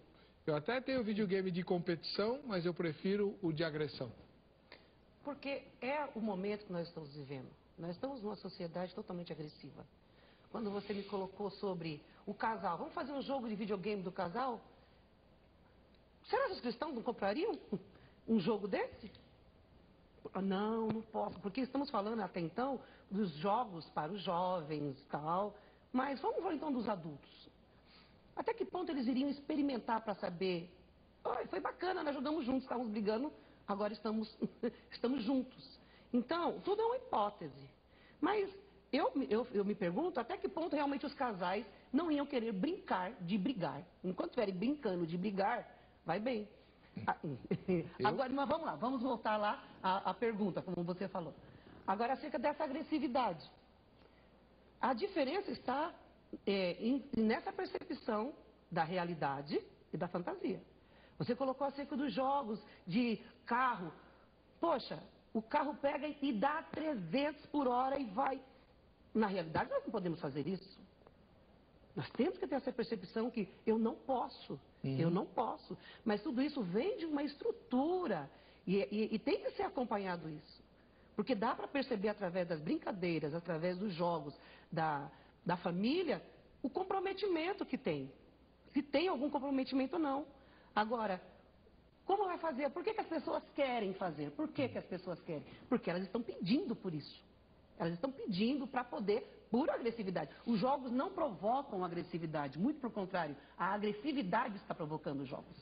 até tenho videogame de competição, mas eu prefiro o de agressão? Porque é o momento que nós estamos vivendo. Nós estamos numa sociedade totalmente agressiva. Quando você me colocou sobre o casal, vamos fazer um jogo de videogame do casal? Será que os cristãos não comprariam um jogo desse? Não, não posso, porque estamos falando até então dos jogos para os jovens e tal, mas vamos falar então dos adultos. Até que ponto eles iriam experimentar para saber, foi bacana, nós jogamos juntos, estávamos brigando, agora estamos juntos. Então, tudo é uma hipótese. Mas eu me pergunto até que ponto realmente os casais não iam querer brincar de brigar. Enquanto estiverem brincando de brigar, vai bem. Agora, mas vamos lá, vamos voltar lá à pergunta, como você falou. Agora, acerca dessa agressividade. A diferença está nessa percepção da realidade e da fantasia. Você colocou acerca dos jogos de carro. Poxa, o carro pega e dá 300 por hora e vai. Na realidade, nós não podemos fazer isso. Nós temos que ter essa percepção que eu não posso. Eu não posso. Mas tudo isso vem de uma estrutura e tem que ser acompanhado isso. Porque dá para perceber através das brincadeiras, através dos jogos, da família, o comprometimento que tem. Se tem algum comprometimento ou não. Agora, como vai fazer? Por que as pessoas querem fazer? Por que as pessoas querem? Porque elas estão pedindo por isso. Elas estão pedindo para poder, por agressividade. Os jogos não provocam agressividade, muito pelo contrário. A agressividade está provocando os jogos.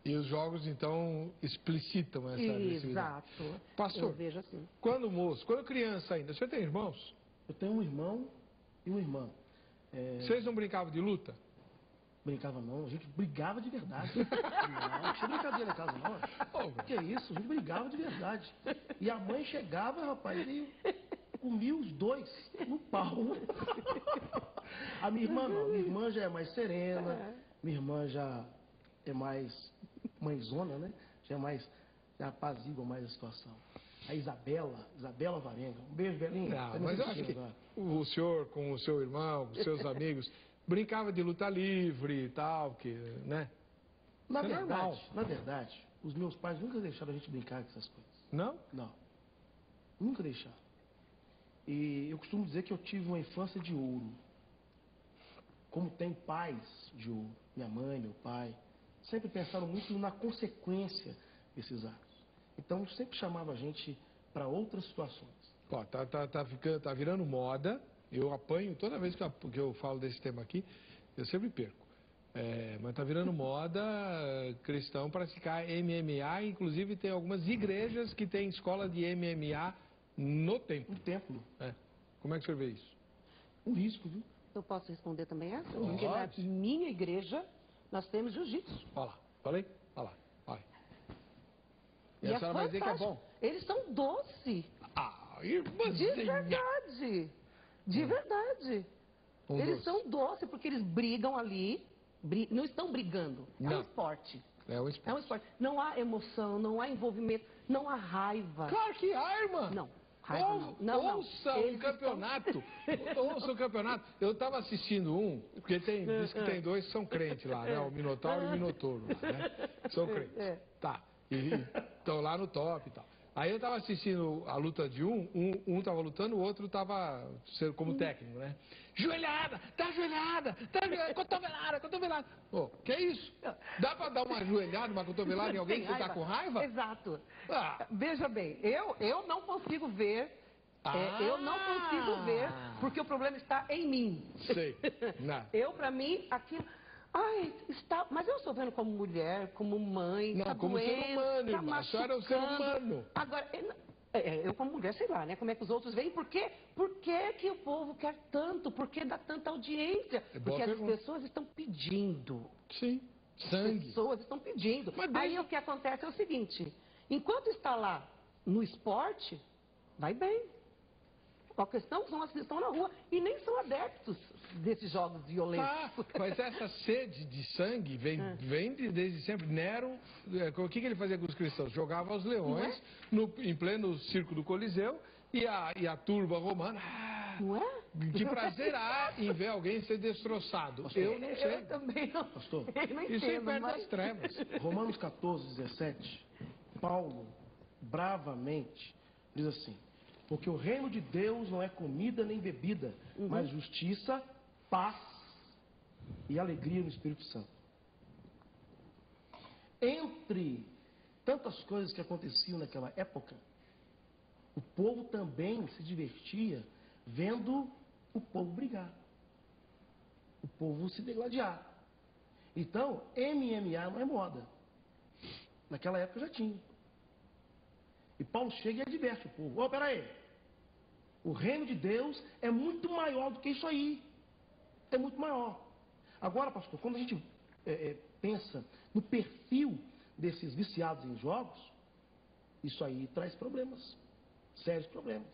E os jogos, então, explicitam essa agressividade. Exato. Pastor, eu vejo assim. quando moço, quando criança ainda, você tem irmãos? Eu tenho um irmão e uma irmã. Vocês não brincavam de luta? Brincava não, a gente brigava de verdade. Não tinha brincadeira em casa não. Que isso, a gente brigava de verdade. E a mãe chegava, rapaz, e comia os dois no pau. A minha irmã não, minha irmã já é mais serena, minha irmã já é mais mãezona, né? Já apazigua mais a situação. A Isabela Varenga, um beijo, Belinha. Não, mas eu acho que o senhor com o seu irmão, com seus amigos, brincava de luta livre e tal, que, né? Na verdade, os meus pais nunca deixaram a gente brincar com essas coisas. Não? Não. Nunca deixaram. E eu costumo dizer que eu tive uma infância de ouro. Como tem pais de ouro, minha mãe, meu pai, sempre pensaram muito na consequência desses atos. Então sempre chamava a gente para outras situações. Ó, tá virando moda. Eu apanho toda vez que eu falo desse tema aqui, eu sempre perco. Mas tá virando moda cristão praticar MMA, inclusive tem algumas igrejas que têm escola de MMA no templo. No templo. Como é que você vê isso? Um risco, viu? Eu posso responder também essa? Porque na minha igreja nós temos jiu-jitsu. Olha lá, falei? Olha lá, olha. E a é senhora vai dizer que é bom? Eles são doce. Irmãzinha! De verdade. De verdade. Eles são doces porque eles brigam ali. Não estão brigando. É um esporte. É um esporte. É um esporte. Não há emoção, não há envolvimento, não há raiva. Claro que há, irmã. Não. Raiva, não. Ouça o campeonato. Ouça o campeonato. Eu estava assistindo porque diz que tem dois que são crentes lá, né? O Minotauro e o Minotouro, lá, né? São crentes. Tá. E estão lá no top e tal. Aí eu estava assistindo a luta de um estava lutando, o outro estava como técnico, né? Joelhada, cotovelada. Pô, que isso? Dá para dar uma joelhada, uma cotovelada em alguém que está com raiva? Exato. Veja bem, eu não consigo ver, eu não consigo ver, porque o problema está em mim. Sei. Para mim, aquilo... mas eu estou vendo como mulher, como mãe, não, como ser humano, irmã. A senhora é um ser humano. Agora, eu como mulher, sei lá, né? Como é que os outros veem? Por que o povo quer tanto? Por que dá tanta audiência? Porque as pessoas estão pedindo. Sim, sangue. As pessoas estão pedindo. Aí o que acontece é o seguinte, enquanto está lá no esporte, vai bem. A questão são as que estão na rua e nem são adeptos desses jogos violentos. Mas essa sede de sangue vem desde sempre. Nero, o que ele fazia com os cristãos? Jogava os leões em pleno circo do Coliseu e a turba romana. Não é? Que prazer há em ver alguém ser destroçado. Eu não sei. Eu também não. Pastor, isso é perto das trevas. Romanos 14, 17, Paulo, bravamente, diz assim: porque o reino de Deus não é comida nem bebida, mas justiça, paz e alegria no Espírito Santo. Entre tantas coisas que aconteciam naquela época, o povo também se divertia vendo o povo brigar, o povo se degladiar. Então, MMA não é moda. Naquela época já tinha. E Paulo chega e adverte o povo. Ô, peraí, o reino de Deus é muito maior do que isso aí. É muito maior. Agora, pastor, quando a gente pensa no perfil desses viciados em jogos, isso aí traz problemas, sérios problemas.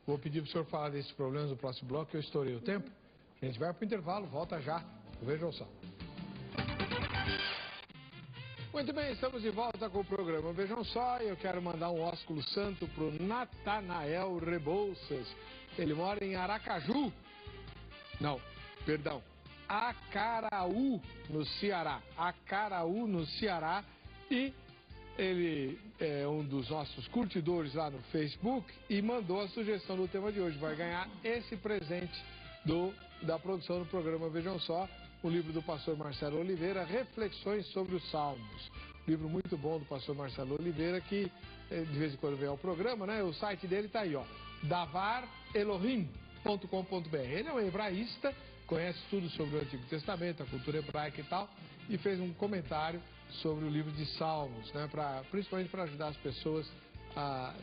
Vou pedir para o senhor falar desses problemas no próximo bloco, que eu estourei o tempo. A gente vai para o intervalo, volta já. Vejam só. Muito bem, estamos de volta com o programa Vejam Só. Eu quero mandar um ósculo santo para o Natanael Rebouças. Ele mora em Aracaju. Não, perdão. Acaraú, no Ceará. Acaraú, no Ceará. E ele é um dos nossos curtidores lá no Facebook e mandou a sugestão do tema de hoje. Vai ganhar esse presente da produção do programa Vejam Só, o livro do pastor Marcelo Oliveira, Reflexões sobre os Salmos. Livro muito bom do pastor Marcelo Oliveira, que de vez em quando vem ao programa, né? O site dele está aí, ó, davarelohim.com.br. Ele é um hebraísta, conhece tudo sobre o Antigo Testamento, a cultura hebraica e tal, e fez um comentário sobre o livro de Salmos, né? Principalmente para ajudar as pessoas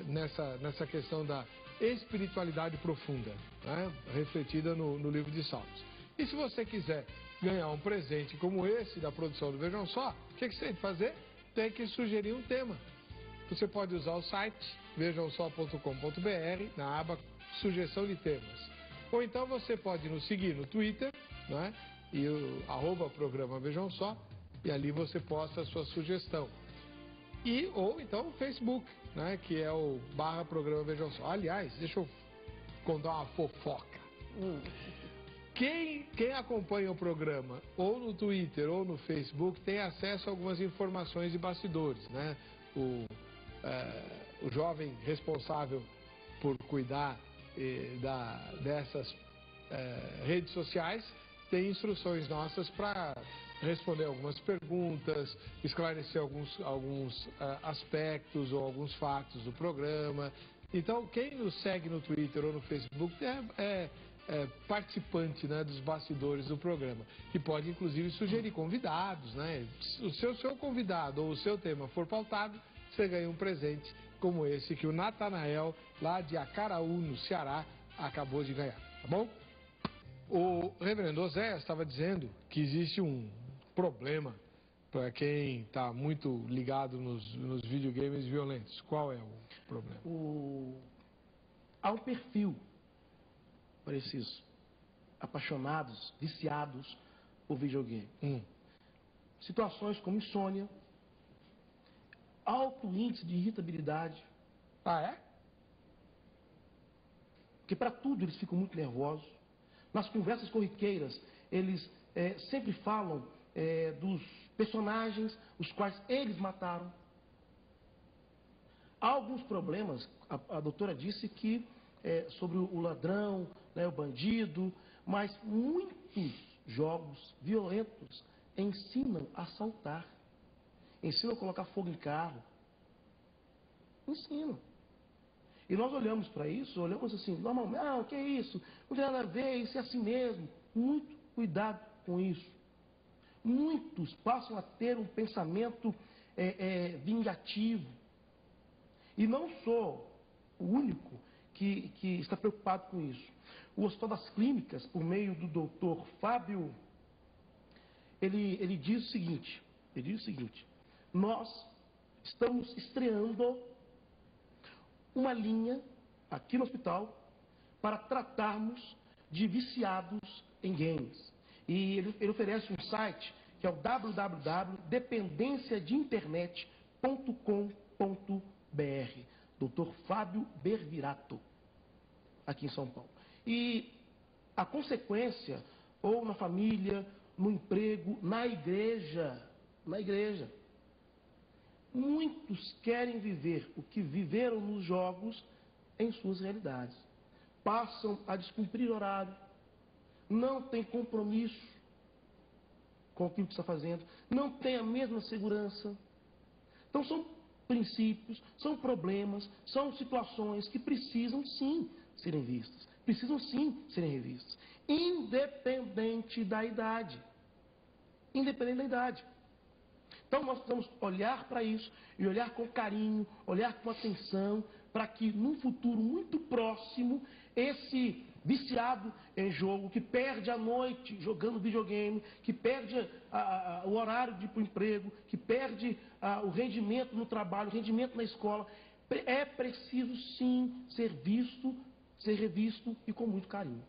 nessa questão da espiritualidade profunda, né? Refletida no livro de Salmos. E se você quiser ganhar um presente como esse da produção do Vejam Só, o que você tem que fazer? Tem que sugerir um tema. Você pode usar o site vejamsó.com.br na aba Sugestão de Temas. Ou então você pode nos seguir no Twitter, né? E o @programa Vejam Só, e ali você posta a sua sugestão. Ou então o Facebook, né? Que é o /programa Vejam Só. Aliás, deixa eu contar uma fofoca. Quem acompanha o programa ou no Twitter ou no Facebook tem acesso a algumas informações de bastidores, né? O jovem responsável por cuidar dessas redes sociais tem instruções nossas para responder algumas perguntas, esclarecer alguns aspectos ou alguns fatos do programa. Então, quem nos segue no Twitter ou no Facebook é participante, né, dos bastidores do programa, que pode inclusive sugerir convidados, né? Se o seu convidado ou o seu tema for pautado, você ganha um presente como esse que o Natanael, lá de Acaraú, no Ceará, acabou de ganhar, tá bom? O reverendo Oséias estava dizendo que existe um problema para quem está muito ligado nos videogames violentos. Qual é o problema? Há um perfil para esses apaixonados, viciados por videogame. Situações como insônia, alto índice de irritabilidade. Ah, é? Porque para tudo eles ficam muito nervosos. Nas conversas corriqueiras, eles sempre falam dos personagens os quais eles mataram. Há alguns problemas, a doutora disse que sobre o ladrão, né, o bandido, mas muitos jogos violentos ensinam a assaltar, ensinam a colocar fogo em carro, ensinam. E nós olhamos para isso, olhamos assim, normalmente, o que é isso? Não tem nada a ver, isso é assim mesmo. Muito cuidado com isso. Muitos passam a ter um pensamento vingativo. E não sou o único que está preocupado com isso. O Hospital das Clínicas, por meio do doutor Fábio, ele diz o seguinte, nós estamos estreando uma linha aqui no hospital para tratarmos de viciados em games. E ele oferece um site que é o www.dependenciadeinternet.com.br. Dr. Fábio Bervirato, aqui em São Paulo. E a consequência, ou na família, no emprego, na igreja, muitos querem viver o que viveram nos jogos em suas realidades. Passam a descumprir horário, não têm compromisso com aquilo que está fazendo, não têm a mesma segurança. Então são princípios, são problemas, são situações que precisam sim serem vistas, precisam sim serem revistas, independente da idade. Então nós precisamos olhar para isso e olhar com carinho, olhar com atenção, para que num futuro muito próximo, esse viciado em jogo, que perde a noite jogando videogame, que perde o horário de ir para o emprego, que perde o rendimento no trabalho, o rendimento na escola, é preciso sim ser visto, ser revisto e com muito carinho.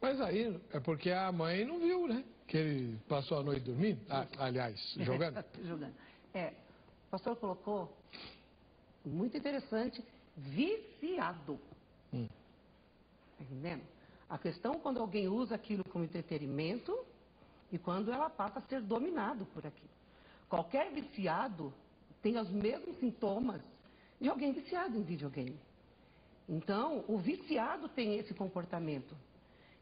Mas aí é porque a mãe não viu, né? Que ele passou a noite dormindo, aliás, jogando. Jogando. O pastor colocou, muito interessante, viciado. Tá entendendo? A questão quando alguém usa aquilo como entretenimento e quando ela passa a ser dominado por aquilo. Qualquer viciado tem os mesmos sintomas de alguém viciado em videogame. Então, o viciado tem esse comportamento.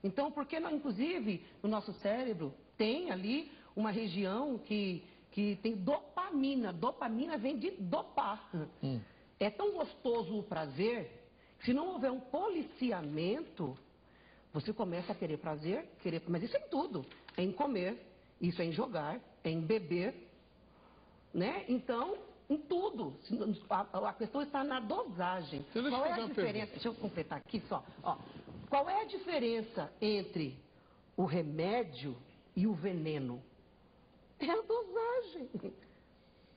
Então, porque não, inclusive, no nosso cérebro tem ali uma região que tem dopamina. Dopamina vem de dopar. É tão gostoso o prazer, que se não houver um policiamento, você começa a querer prazer, mas isso é em tudo. É em comer, isso é em jogar, é em beber, né? Então, em tudo. A questão está na dosagem. Qual é a diferença? Deixa eu completar aqui só. Ó, qual é a diferença entre o remédio e o veneno? É a dosagem.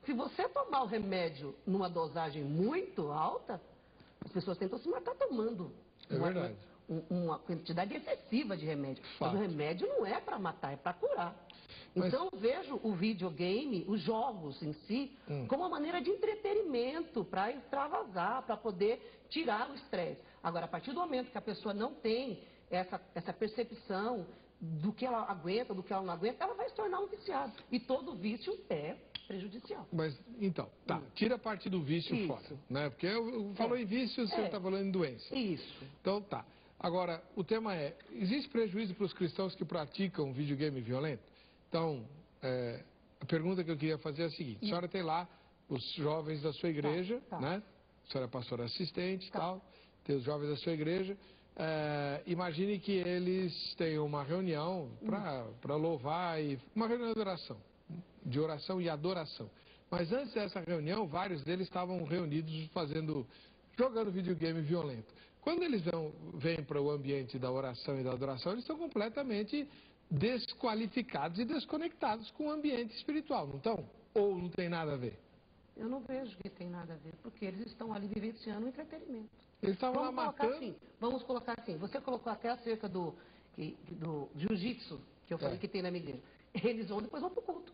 Se você tomar o remédio numa dosagem muito alta, as pessoas tentam se matar tomando. É verdade. Uma quantidade excessiva de remédio. Fato. Mas o remédio não é para matar, é para curar. Então eu vejo o videogame, os jogos em si, como uma maneira de entretenimento, para extravasar, para poder tirar o estresse. Agora, a partir do momento que a pessoa não tem essa percepção do que ela aguenta, do que ela não aguenta, ela vai se tornar um viciado. E todo vício é prejudicial. Mas, então, tira a parte do vício fora, né? Porque eu falou em vício, você está falando em doença. Isso. Então, tá. Agora, o tema é, existe prejuízo para os cristãos que praticam videogame violento? Então, a pergunta que eu queria fazer é a seguinte, a senhora tem lá os jovens da sua igreja, né? A senhora é pastora assistente e tal, tem os jovens da sua igreja. Imagine que eles têm uma reunião para louvar, uma reunião de oração e adoração. Mas antes dessa reunião, vários deles estavam reunidos jogando videogame violento. Quando eles vêm para o ambiente da oração e da adoração, eles estão completamente desqualificados e desconectados com o ambiente espiritual, não estão? Ou não tem nada a ver? Eu não vejo que tem nada a ver, porque eles estão ali vivenciando o entretenimento. Eles estavam lá matando... Vamos colocar assim, você colocou até acerca do jiu-jitsu, que eu falei que tem na minha igreja. Eles depois vão para o culto.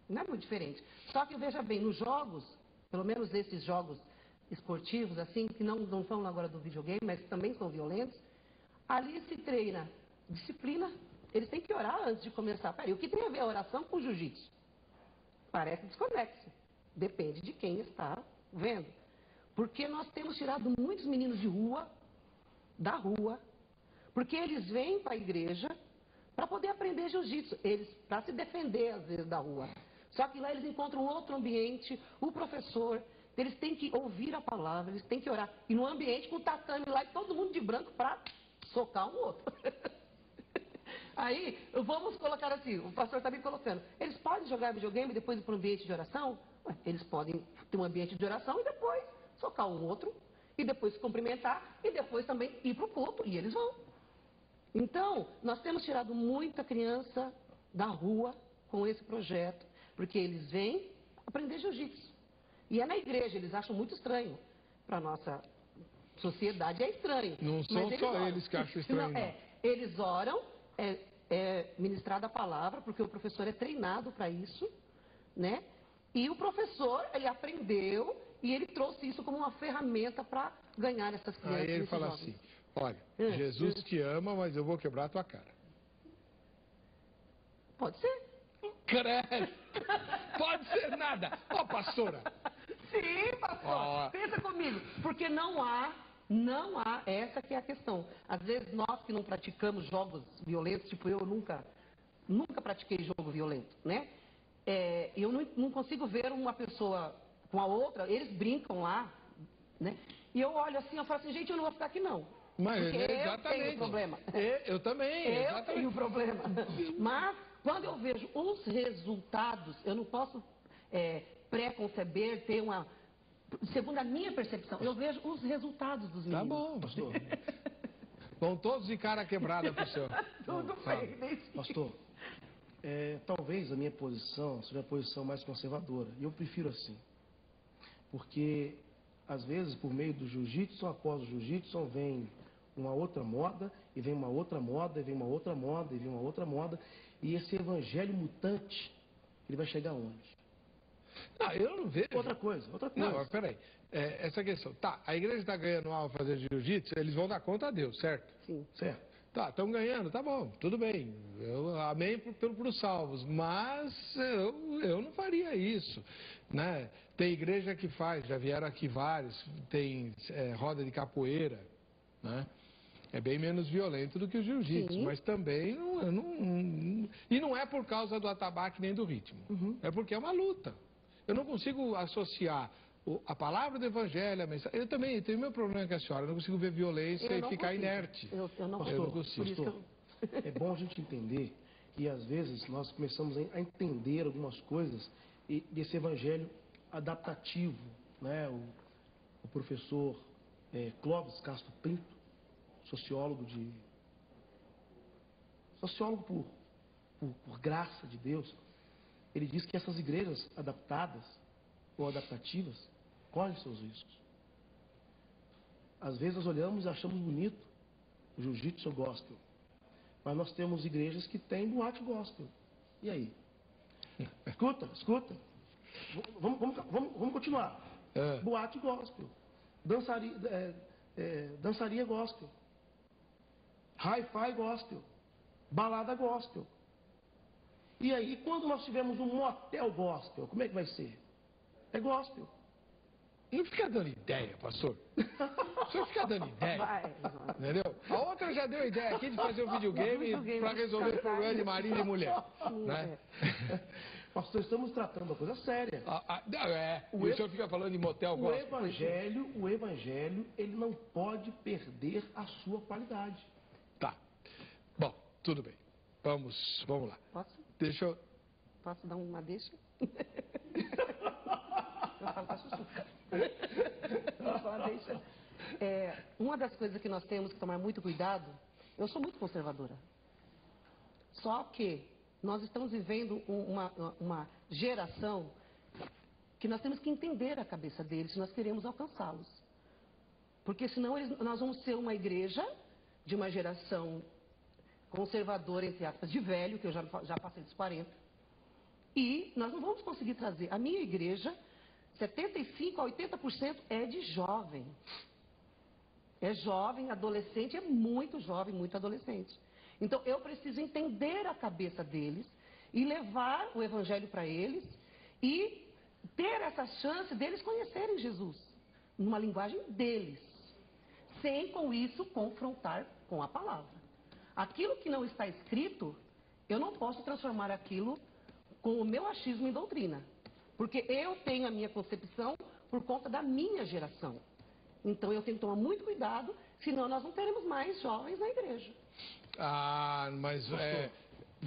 Não é muito diferente. Só que veja bem, nos jogos, pelo menos esses jogos esportivos, assim, que não são agora do videogame, mas também são violentos, ali se treina disciplina. Eles têm que orar antes de começar. Peraí, o que tem a ver a oração com o jiu-jitsu? Parece desconexo. Depende de quem está vendo. Porque nós temos tirado muitos meninos de rua, da rua, porque eles vêm para a igreja para poder aprender jiu-jitsu, para se defender, às vezes, da rua. Só que lá eles encontram outro ambiente, o professor, eles têm que ouvir a palavra, eles têm que orar. E no ambiente com o tatame lá e todo mundo de branco para socar um outro. Aí, vamos colocar assim, o pastor está me colocando, eles podem jogar videogame e depois ir para o ambiente de oração? Eles podem ter um ambiente de oração e depois socar um outro, e depois se cumprimentar, e depois também ir para o culto, e eles vão. Então, nós temos tirado muita criança da rua com esse projeto, porque eles vêm aprender jiu-jitsu. E é na igreja, eles acham muito estranho. Para a nossa sociedade é estranho. Não são só eles que acham estranho. Não, eles oram, ministrada a palavra, porque o professor é treinado para isso, né? E o professor, ele aprendeu e ele trouxe isso como uma ferramenta para ganhar essas crianças. Aí ele fala assim, olha, Jesus te ama, mas eu vou quebrar a tua cara. Pode ser. Credo! Pode ser nada! Ó, pastora! Sim, pastor, pensa comigo, porque não há, essa que é a questão. Às vezes nós que não praticamos jogos violentos, tipo eu nunca pratiquei jogo violento, né? Eu não consigo ver uma pessoa com a outra, eles brincam lá, né? E eu olho assim, eu falo assim, gente, eu não vou ficar aqui não. Mas porque exatamente. eu tenho problema. Eu também, exatamente. Eu tenho problema. Mas quando eu vejo os resultados, eu não posso pré-conceber, ter uma... Segundo a minha percepção, eu vejo os resultados dos meninos. Tá bom, pastor. Vão todos de cara quebrada pro senhor. Tudo bem, desde... Pastor, talvez a minha posição seja a posição mais conservadora. E eu prefiro assim. Porque, às vezes, por meio do jiu-jitsu, após o jiu-jitsu, vem uma outra moda, e vem uma outra moda, e vem uma outra moda, e vem uma outra moda. E esse evangelho mutante, ele vai chegar onde? Não, eu não vejo. Outra coisa. Não, mas peraí. Essa questão. Tá, a igreja está ganhando algo fazer jiu-jitsu, eles vão dar conta a Deus, certo? Sim. Certo. Tá, estão ganhando, tá bom, tudo bem. Eu amei pelos salvos, mas eu não faria isso, né? Tem igreja que faz, já vieram aqui vários, tem roda de capoeira, né? É bem menos violento do que o jiu-jitsu, mas também e não é por causa do atabaque nem do ritmo, é porque é uma luta. Eu não consigo associar a palavra do evangelho, a mensagem. Eu também tenho meu problema com a senhora, eu não consigo ver violência e ficar inerte. Eu não consigo. Pastor, é bom a gente entender que às vezes nós começamos a entender algumas coisas desse evangelho adaptativo, né? O professor Clóvis Castro Pinto, sociólogo por graça de Deus, ele diz que essas igrejas adaptadas ou adaptativas correm seus riscos. Às vezes nós olhamos e achamos bonito o jiu-jitsu gospel, mas nós temos igrejas que têm boate gospel. E aí? Escuta. Vamos continuar. Boate gospel, dançaria gospel, hi-fi gospel, balada gospel. E aí, quando nós tivermos um motel gospel, como é que vai ser? É gospel. Não fica dando ideia, pastor. O senhor fica dando ideia. Entendeu? A outra já deu ideia aqui de fazer um videogame para resolver o problema de marido e mulher. Né? Pastor, estamos tratando uma coisa séria. E o senhor fica falando de motel gospel. O evangelho, ele não pode perder a sua qualidade. Tá. Bom, tudo bem. Vamos lá. Posso? Deixa eu... Posso dar uma deixa? Eu falo pra chuchu. Deixa. Uma das coisas que nós temos que tomar muito cuidado, eu sou muito conservadora. Só que nós estamos vivendo uma geração que nós temos que entender a cabeça deles se nós queremos alcançá-los. Porque senão nós vamos ser uma igreja de uma geração conservadora, entre aspas, de velho, que eu já passei dos 40. E nós não vamos conseguir trazer. A minha igreja, 75% a 80% é de jovem. É jovem, adolescente, é muito jovem, muito adolescente. Então eu preciso entender a cabeça deles e levar o evangelho para eles e ter essa chance deles conhecerem Jesus, numa linguagem deles, sem com isso confrontar com a palavra. Aquilo que não está escrito, eu não posso transformar aquilo com o meu achismo em doutrina. Porque eu tenho a minha concepção por conta da minha geração. Então eu tenho que tomar muito cuidado, senão nós não teremos mais jovens na igreja. Mas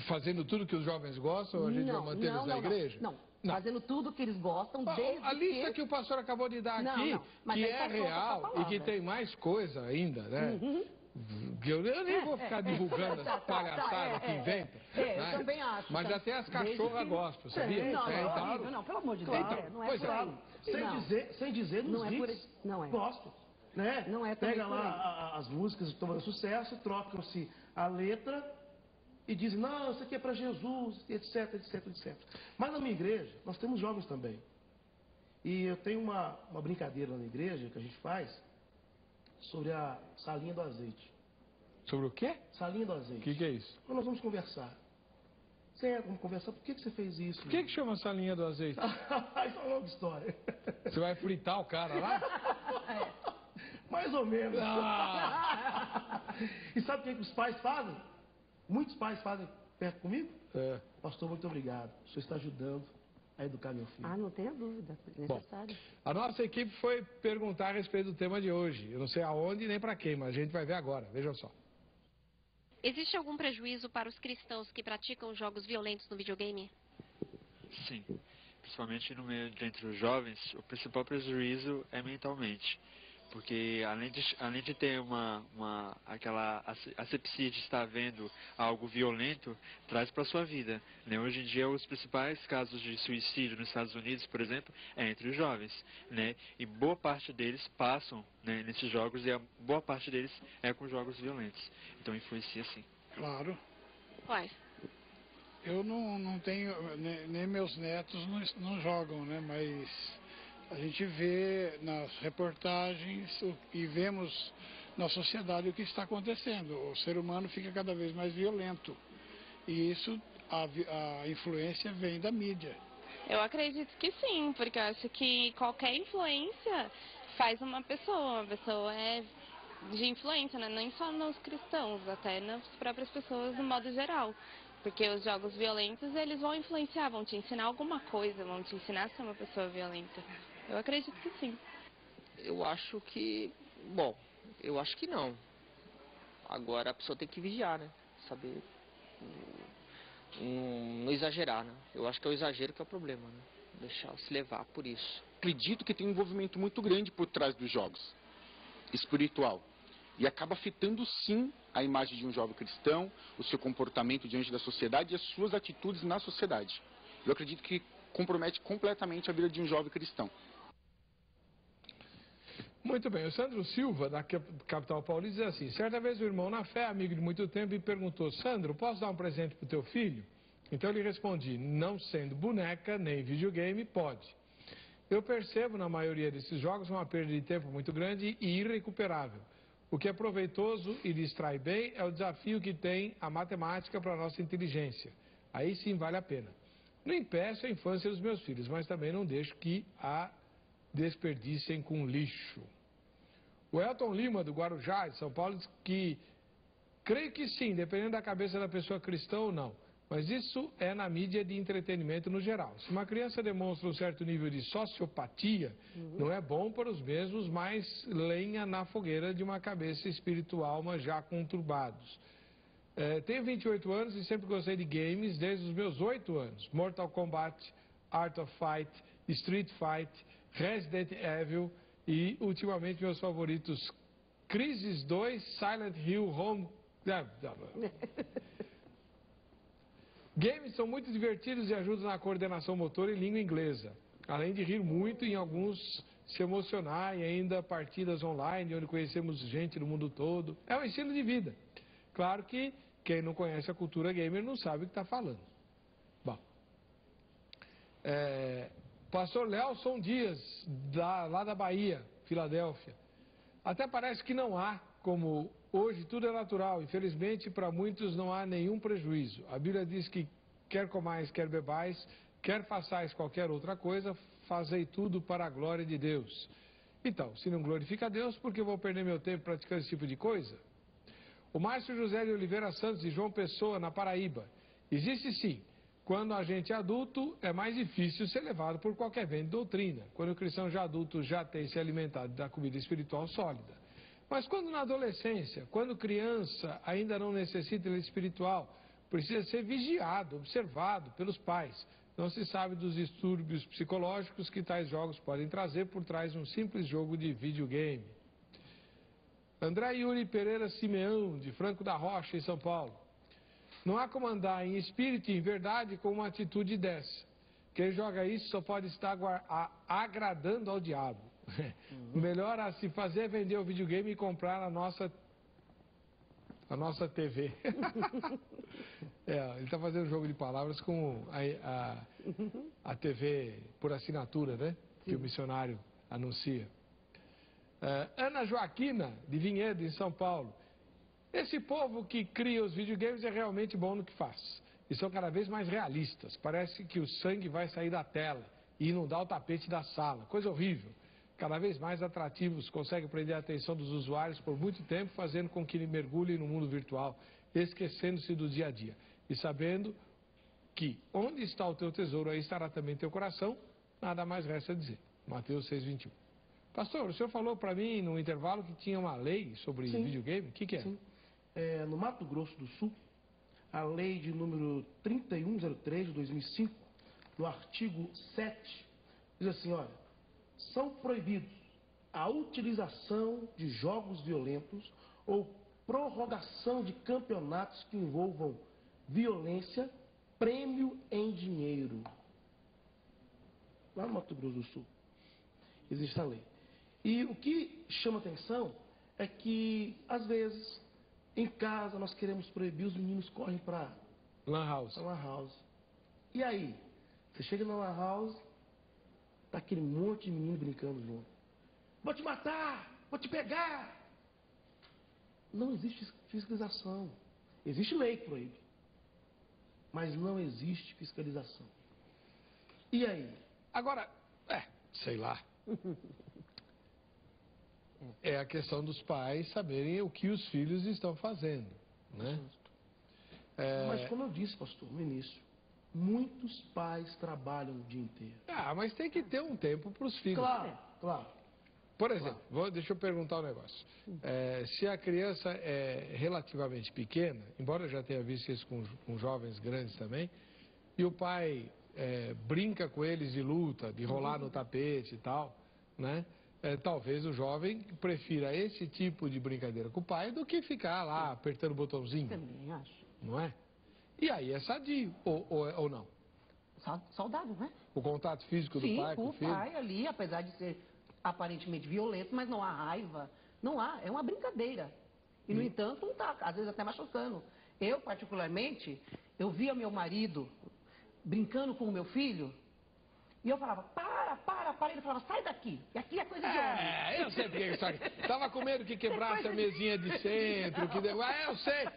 fazendo tudo que os jovens gostam, a gente vai manter eles na igreja? Não. Fazendo tudo que eles gostam, desde a lista que o pastor acabou de dar aqui, que é real e que tem mais coisa ainda, né? Eu nem vou ficar divulgando essa palhaçada que inventa. Eu também acho. Mas até as cachorras gostam, sabia? Não, pelo amor de Deus. Não é por aí. Sem dizer nos hits. Não é. Gosto. Né? Não é. Pega lá as músicas que estão fazendo sucesso, trocam-se a letra e dizem, não, isso aqui é para Jesus, etc, etc, etc. Mas na minha igreja, nós temos jovens também. E eu tenho uma brincadeira na igreja que a gente faz sobre a salinha do azeite. Sobre o quê? Salinha do azeite. O que é isso? Quando nós vamos conversar. Vamos conversar, por que você fez isso? Por que chama salinha do azeite? Isso é uma longa história. Você vai fritar o cara lá? Mais ou menos. E sabe o que os pais fazem? Muitos pais fazem perto comigo? Pastor, muito obrigado. O senhor está ajudando a educar meu filho. Não tenha dúvida. É necessário. Bom, a nossa equipe foi perguntar a respeito do tema de hoje. Eu não sei aonde nem para quem, mas a gente vai ver agora. Vejam só. Existe algum prejuízo para os cristãos que praticam jogos violentos no videogame? Sim, principalmente no meio entre os jovens, o principal prejuízo é mentalmente. Porque além de ter aquela asepsia de estar vendo algo violento, traz para a sua vida. Né? Hoje em dia, os principais casos de suicídio nos Estados Unidos, por exemplo, é entre os jovens. Né? E boa parte deles passam, né, nesses jogos, e a boa parte deles é com jogos violentos. Então influencia sim. Claro. Uai. Eu não tenho, nem meus netos não jogam, né? Mas a gente vê nas reportagens e vemos na sociedade o que está acontecendo. O ser humano fica cada vez mais violento. E isso, a influência vem da mídia. Eu acredito que sim, porque eu acho que qualquer influência faz uma pessoa é de influência, né? Nem só nos cristãos, até nas próprias pessoas no modo geral. Porque os jogos violentos, eles vão influenciar, vão te ensinar alguma coisa, vão te ensinar a ser uma pessoa violenta. Eu acredito que sim. Eu acho que... Bom, eu acho que não. Agora a pessoa tem que vigiar, né? Saber não exagerar, né? Eu acho que é o exagero que é o problema, né? Deixar se levar por isso. Acredito que tem um envolvimento muito grande por trás dos jogos, espiritual. E acaba afetando sim a imagem de um jovem cristão, o seu comportamento diante da sociedade e as suas atitudes na sociedade. Eu acredito que compromete completamente a vida de um jovem cristão. Muito bem, o Sandro Silva, da capital paulista, diz assim: certa vez o irmão na fé, amigo de muito tempo, me perguntou: Sandro, posso dar um presente para o teu filho? Então eu lhe respondi: não sendo boneca nem videogame, pode. Eu percebo na maioria desses jogos uma perda de tempo muito grande e irrecuperável. O que é proveitoso e distrai bem é o desafio que tem a matemática para a nossa inteligência. Aí sim vale a pena. Não impeço a infância dos meus filhos, mas também não deixo que a desperdicem com lixo. O Elton Lima, do Guarujá, de São Paulo, diz que creio que sim, dependendo da cabeça da pessoa cristã ou não. Mas isso é na mídia de entretenimento no geral. Se uma criança demonstra um certo nível de sociopatia, não é bom para os mesmos mais lenha na fogueira de uma cabeça espiritual, mas já conturbados. Tenho 28 anos e sempre gostei de games desde os meus 8 anos. Mortal Kombat, Art of Fight, Street Fight, Resident Evil e, ultimamente, meus favoritos, Crysis 2, Silent Hill, Home... Games são muito divertidos e ajudam na coordenação motora e língua inglesa. Além de rir muito, em alguns se emocionar e ainda partidas online, onde conhecemos gente do mundo todo. É um estilo de vida. Claro que quem não conhece a cultura gamer não sabe o que está falando. Bom, Pastor Lelson Dias, lá da Bahia, Filadélfia. Até parece que não há, como hoje tudo é natural. Infelizmente, para muitos não há nenhum prejuízo. A Bíblia diz que quer comais, quer bebais, quer façais qualquer outra coisa, fazei tudo para a glória de Deus. Então, se não glorifica a Deus, por que eu vou perder meu tempo praticando esse tipo de coisa? O Márcio José de Oliveira Santos, de João Pessoa, na Paraíba. Existe sim. Quando a gente é adulto, é mais difícil ser levado por qualquer vento de doutrina. Quando o cristão já adulto já tem se alimentado da comida espiritual sólida. Mas quando na adolescência, quando criança ainda não necessita de espiritual, precisa ser vigiado, observado pelos pais. Não se sabe dos distúrbios psicológicos que tais jogos podem trazer por trás de um simples jogo de videogame. André Yuri Pereira Simeão, de Franco da Rocha, em São Paulo. Não há como andar em espírito e em verdade com uma atitude dessa. Quem joga isso só pode estar agradando ao diabo. O melhor a se fazer é vender o videogame e comprar a nossa TV. Ele está fazendo um jogo de palavras com a TV por assinatura, né? Que o missionário anuncia. Ana Joaquina, de Vinhedo, em São Paulo. Esse povo que cria os videogames é realmente bom no que faz. E são cada vez mais realistas. Parece que o sangue vai sair da tela e inundar o tapete da sala. Coisa horrível. Cada vez mais atrativos, conseguem prender a atenção dos usuários por muito tempo, fazendo com que ele mergulhe no mundo virtual, esquecendo-se do dia a dia. E sabendo que onde está o teu tesouro, aí estará também teu coração, nada mais resta dizer. Mateus 6:21. Pastor, o senhor falou para mim no intervalo que tinha uma lei sobre videogame. O que é? Sim. no Mato Grosso do Sul, a lei de número 3103 de 2005, no artigo 7, diz assim, olha, são proibidos a utilização de jogos violentos ou prorrogação de campeonatos que envolvam violência, prêmio em dinheiro. Lá no Mato Grosso do Sul existe essa lei. E o que chama atenção é que, às vezes, em casa nós queremos proibir, os meninos correm para Lan House. Lan House. E aí? Você chega na Lan House, tá aquele monte de menino brincando junto. Vou te matar! Vou te pegar! Não existe fiscalização. Existe lei que proíbe. Mas não existe fiscalização. E aí? Agora, sei lá. É a questão dos pais saberem o que os filhos estão fazendo, né? Mas como eu disse, pastor, no início, muitos pais trabalham o dia inteiro. Mas tem que ter um tempo para os filhos. Claro. Por exemplo, deixa eu perguntar um negócio. Se a criança é relativamente pequena, embora eu já tenha visto isso com jovens grandes também, e o pai brinca com eles de luta, de rolar no tapete e tal, né? Talvez o jovem prefira esse tipo de brincadeira com o pai do que ficar lá apertando o botãozinho. Também acho. Não é? E aí é sadio, ou não? Saudável, né? O contato físico do pai com o filho? Sim, o pai ali, apesar de ser aparentemente violento, mas não há raiva, não há, é uma brincadeira. E, no entanto, não está, às vezes até machucando. Eu, particularmente, eu via meu marido brincando com o meu filho, e eu falava, para, ele falava, sai daqui, e aqui é coisa de homem. Eu sei porque isso aqui. Tava com medo que quebrasse a mesinha de centro, eu sei,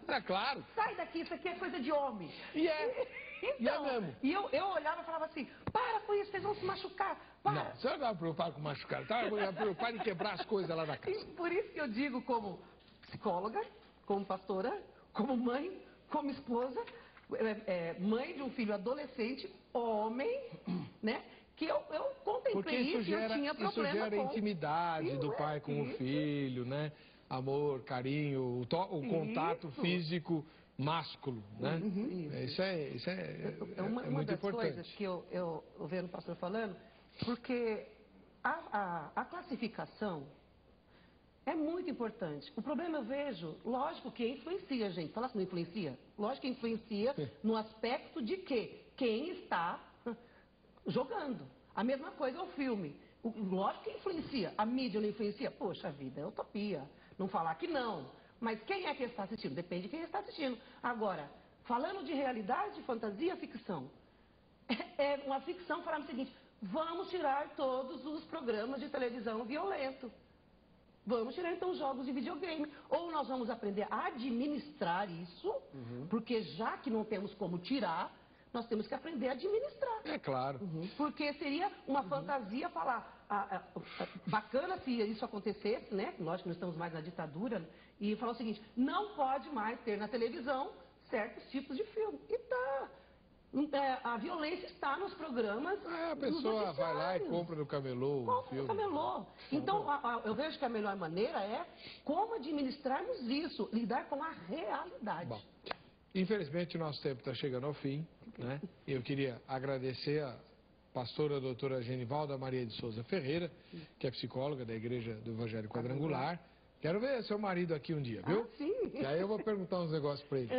é claro. Sai daqui, isso aqui é coisa de homem. E é. Então, e é mesmo. E eu olhava e falava assim, para com isso, vocês vão se machucar. Para. Não, você não estava preocupado com machucar, estava preocupado em quebrar as coisas lá da casa. E por isso que eu digo, como psicóloga, como pastora, como mãe, como esposa, mãe de um filho adolescente, homem, né? Que eu contemplei porque isso e eu tinha problema isso gera com... intimidade do pai com o filho, né? Amor, carinho, o contato físico másculo, né? Isso é uma muito das importante. coisas que eu vejo o pastor falando, porque a classificação é muito importante. O problema eu vejo, lógico que influencia, gente. Fala assim, não influencia? Lógico que influencia no aspecto de que quem está jogando. A mesma coisa é o filme. Lógico que influencia. A mídia não influencia? Poxa vida, é utopia. Não falar que não. Mas quem é que está assistindo? Depende de quem está assistindo. Agora, falando de realidade, fantasia, ficção. É uma ficção falando o seguinte, vamos tirar todos os programas de televisão violentos. Vamos tirar então os jogos de videogame. Ou nós vamos aprender a administrar isso, porque já que não temos como tirar, nós temos que aprender a administrar. É claro. Porque seria uma fantasia falar, bacana se isso acontecesse, né? Lógico que nós estamos mais na ditadura, e falar o seguinte, não pode mais ter na televisão certos tipos de filme. E tá. A violência está nos programas. A pessoa vai lá e compra no camelô o filme. Camelô. Então, eu vejo que a melhor maneira é como administrarmos isso, lidar com a realidade. Bom, infelizmente o nosso tempo está chegando ao fim, né? Eu queria agradecer a pastora doutora Genivalda Maria de Souza Ferreira, que é psicóloga da Igreja do Evangelho Quadrangular. Quero ver seu marido aqui um dia, viu? Sim. E aí eu vou perguntar uns negócios para ele.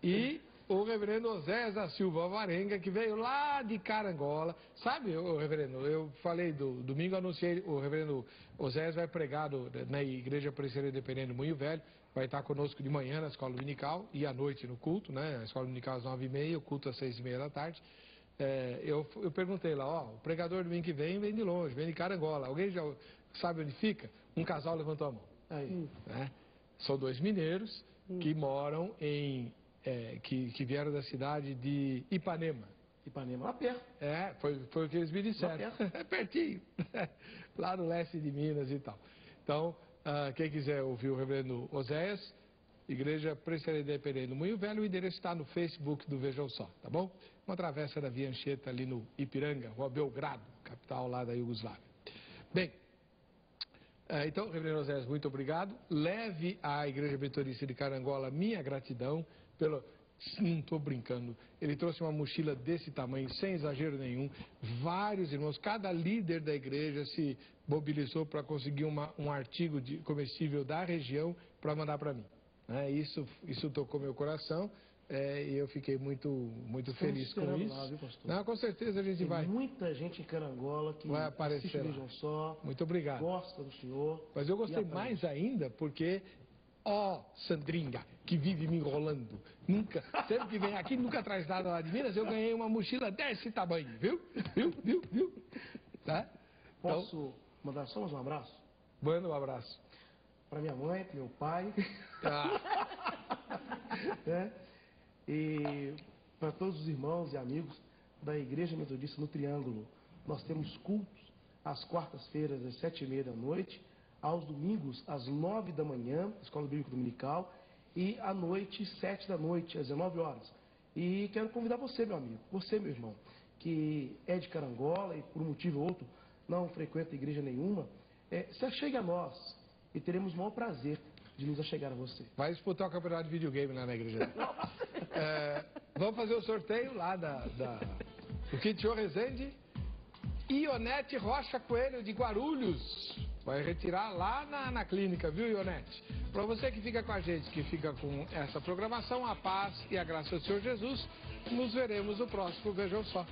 E o reverendo Oséias da Silva Alvarenga, que veio lá de Carangola. Sabe, reverendo, eu falei domingo, anunciei, o reverendo Oséias vai pregar na Igreja Presbiteriana Independente do Moinho Velho, vai estar conosco de manhã na escola dominical e à noite no culto, né? A escola dominical às 9h30, o culto às 6h30 da tarde. Eu perguntei lá, o pregador domingo que vem de longe, vem de Carangola. Alguém já sabe onde fica? Um casal levantou a mão. Aí. Né? São 2 mineiros que moram que vieram da cidade de Ipanema. Ipanema, lá perto. Foi o que eles me disseram. É pertinho. Lá no leste de Minas e tal. Então, quem quiser ouvir o reverendo Oséias, Igreja Presbiteriana Independente do Moinho Velho, o endereço está no Facebook do Vejam Só, tá bom? Uma travessa da Via Anchieta ali no Ipiranga, Rua Belgrado, capital lá da Iugoslávia. Bem, Então, reverendo Osés, muito obrigado. Leve à Igreja Metodista de Carangola minha gratidão pelo... Não estou brincando. Ele trouxe uma mochila desse tamanho, sem exagero nenhum. Vários irmãos, cada líder da igreja se mobilizou para conseguir um artigo comestível da região para mandar para mim. Isso tocou meu coração e eu fiquei muito feliz com isso. Lá, viu, pastor? Não, com certeza a gente vai. Tem muita gente em Carangola que vai aparecer lá. Vejam Só. Muito obrigado. Gosta do senhor. Mas eu gostei mais ainda porque... Sandrinha, que vive me enrolando. Sempre que vem aqui, nunca traz nada lá de Minas, eu ganhei uma mochila desse tamanho, viu? Viu? Tá? Posso mandar só mais um abraço? Manda um abraço. Para minha mãe, para meu pai. E para todos os irmãos e amigos da Igreja Metodista no Triângulo. Nós temos cultos às quartas-feiras, às 7h30 da noite. Aos domingos, às 9 da manhã, Escola Bíblica Dominical, e à noite, 7 da noite, às 19 horas. E quero convidar você, meu amigo, você, meu irmão, que é de Carangola e por um motivo ou outro não frequenta igreja nenhuma, se achegue a nós e teremos o maior prazer de nos achegar a você. Vai disputar o campeonato de videogame lá na igreja. Vamos fazer o sorteio lá do Kit Show Resende. Ionete Rocha Coelho, de Guarulhos. Vai retirar lá na clínica, viu, Ionete? Para você que fica com a gente, que fica com essa programação, a paz e a graça do Senhor Jesus, nos veremos no próximo Vejam Só.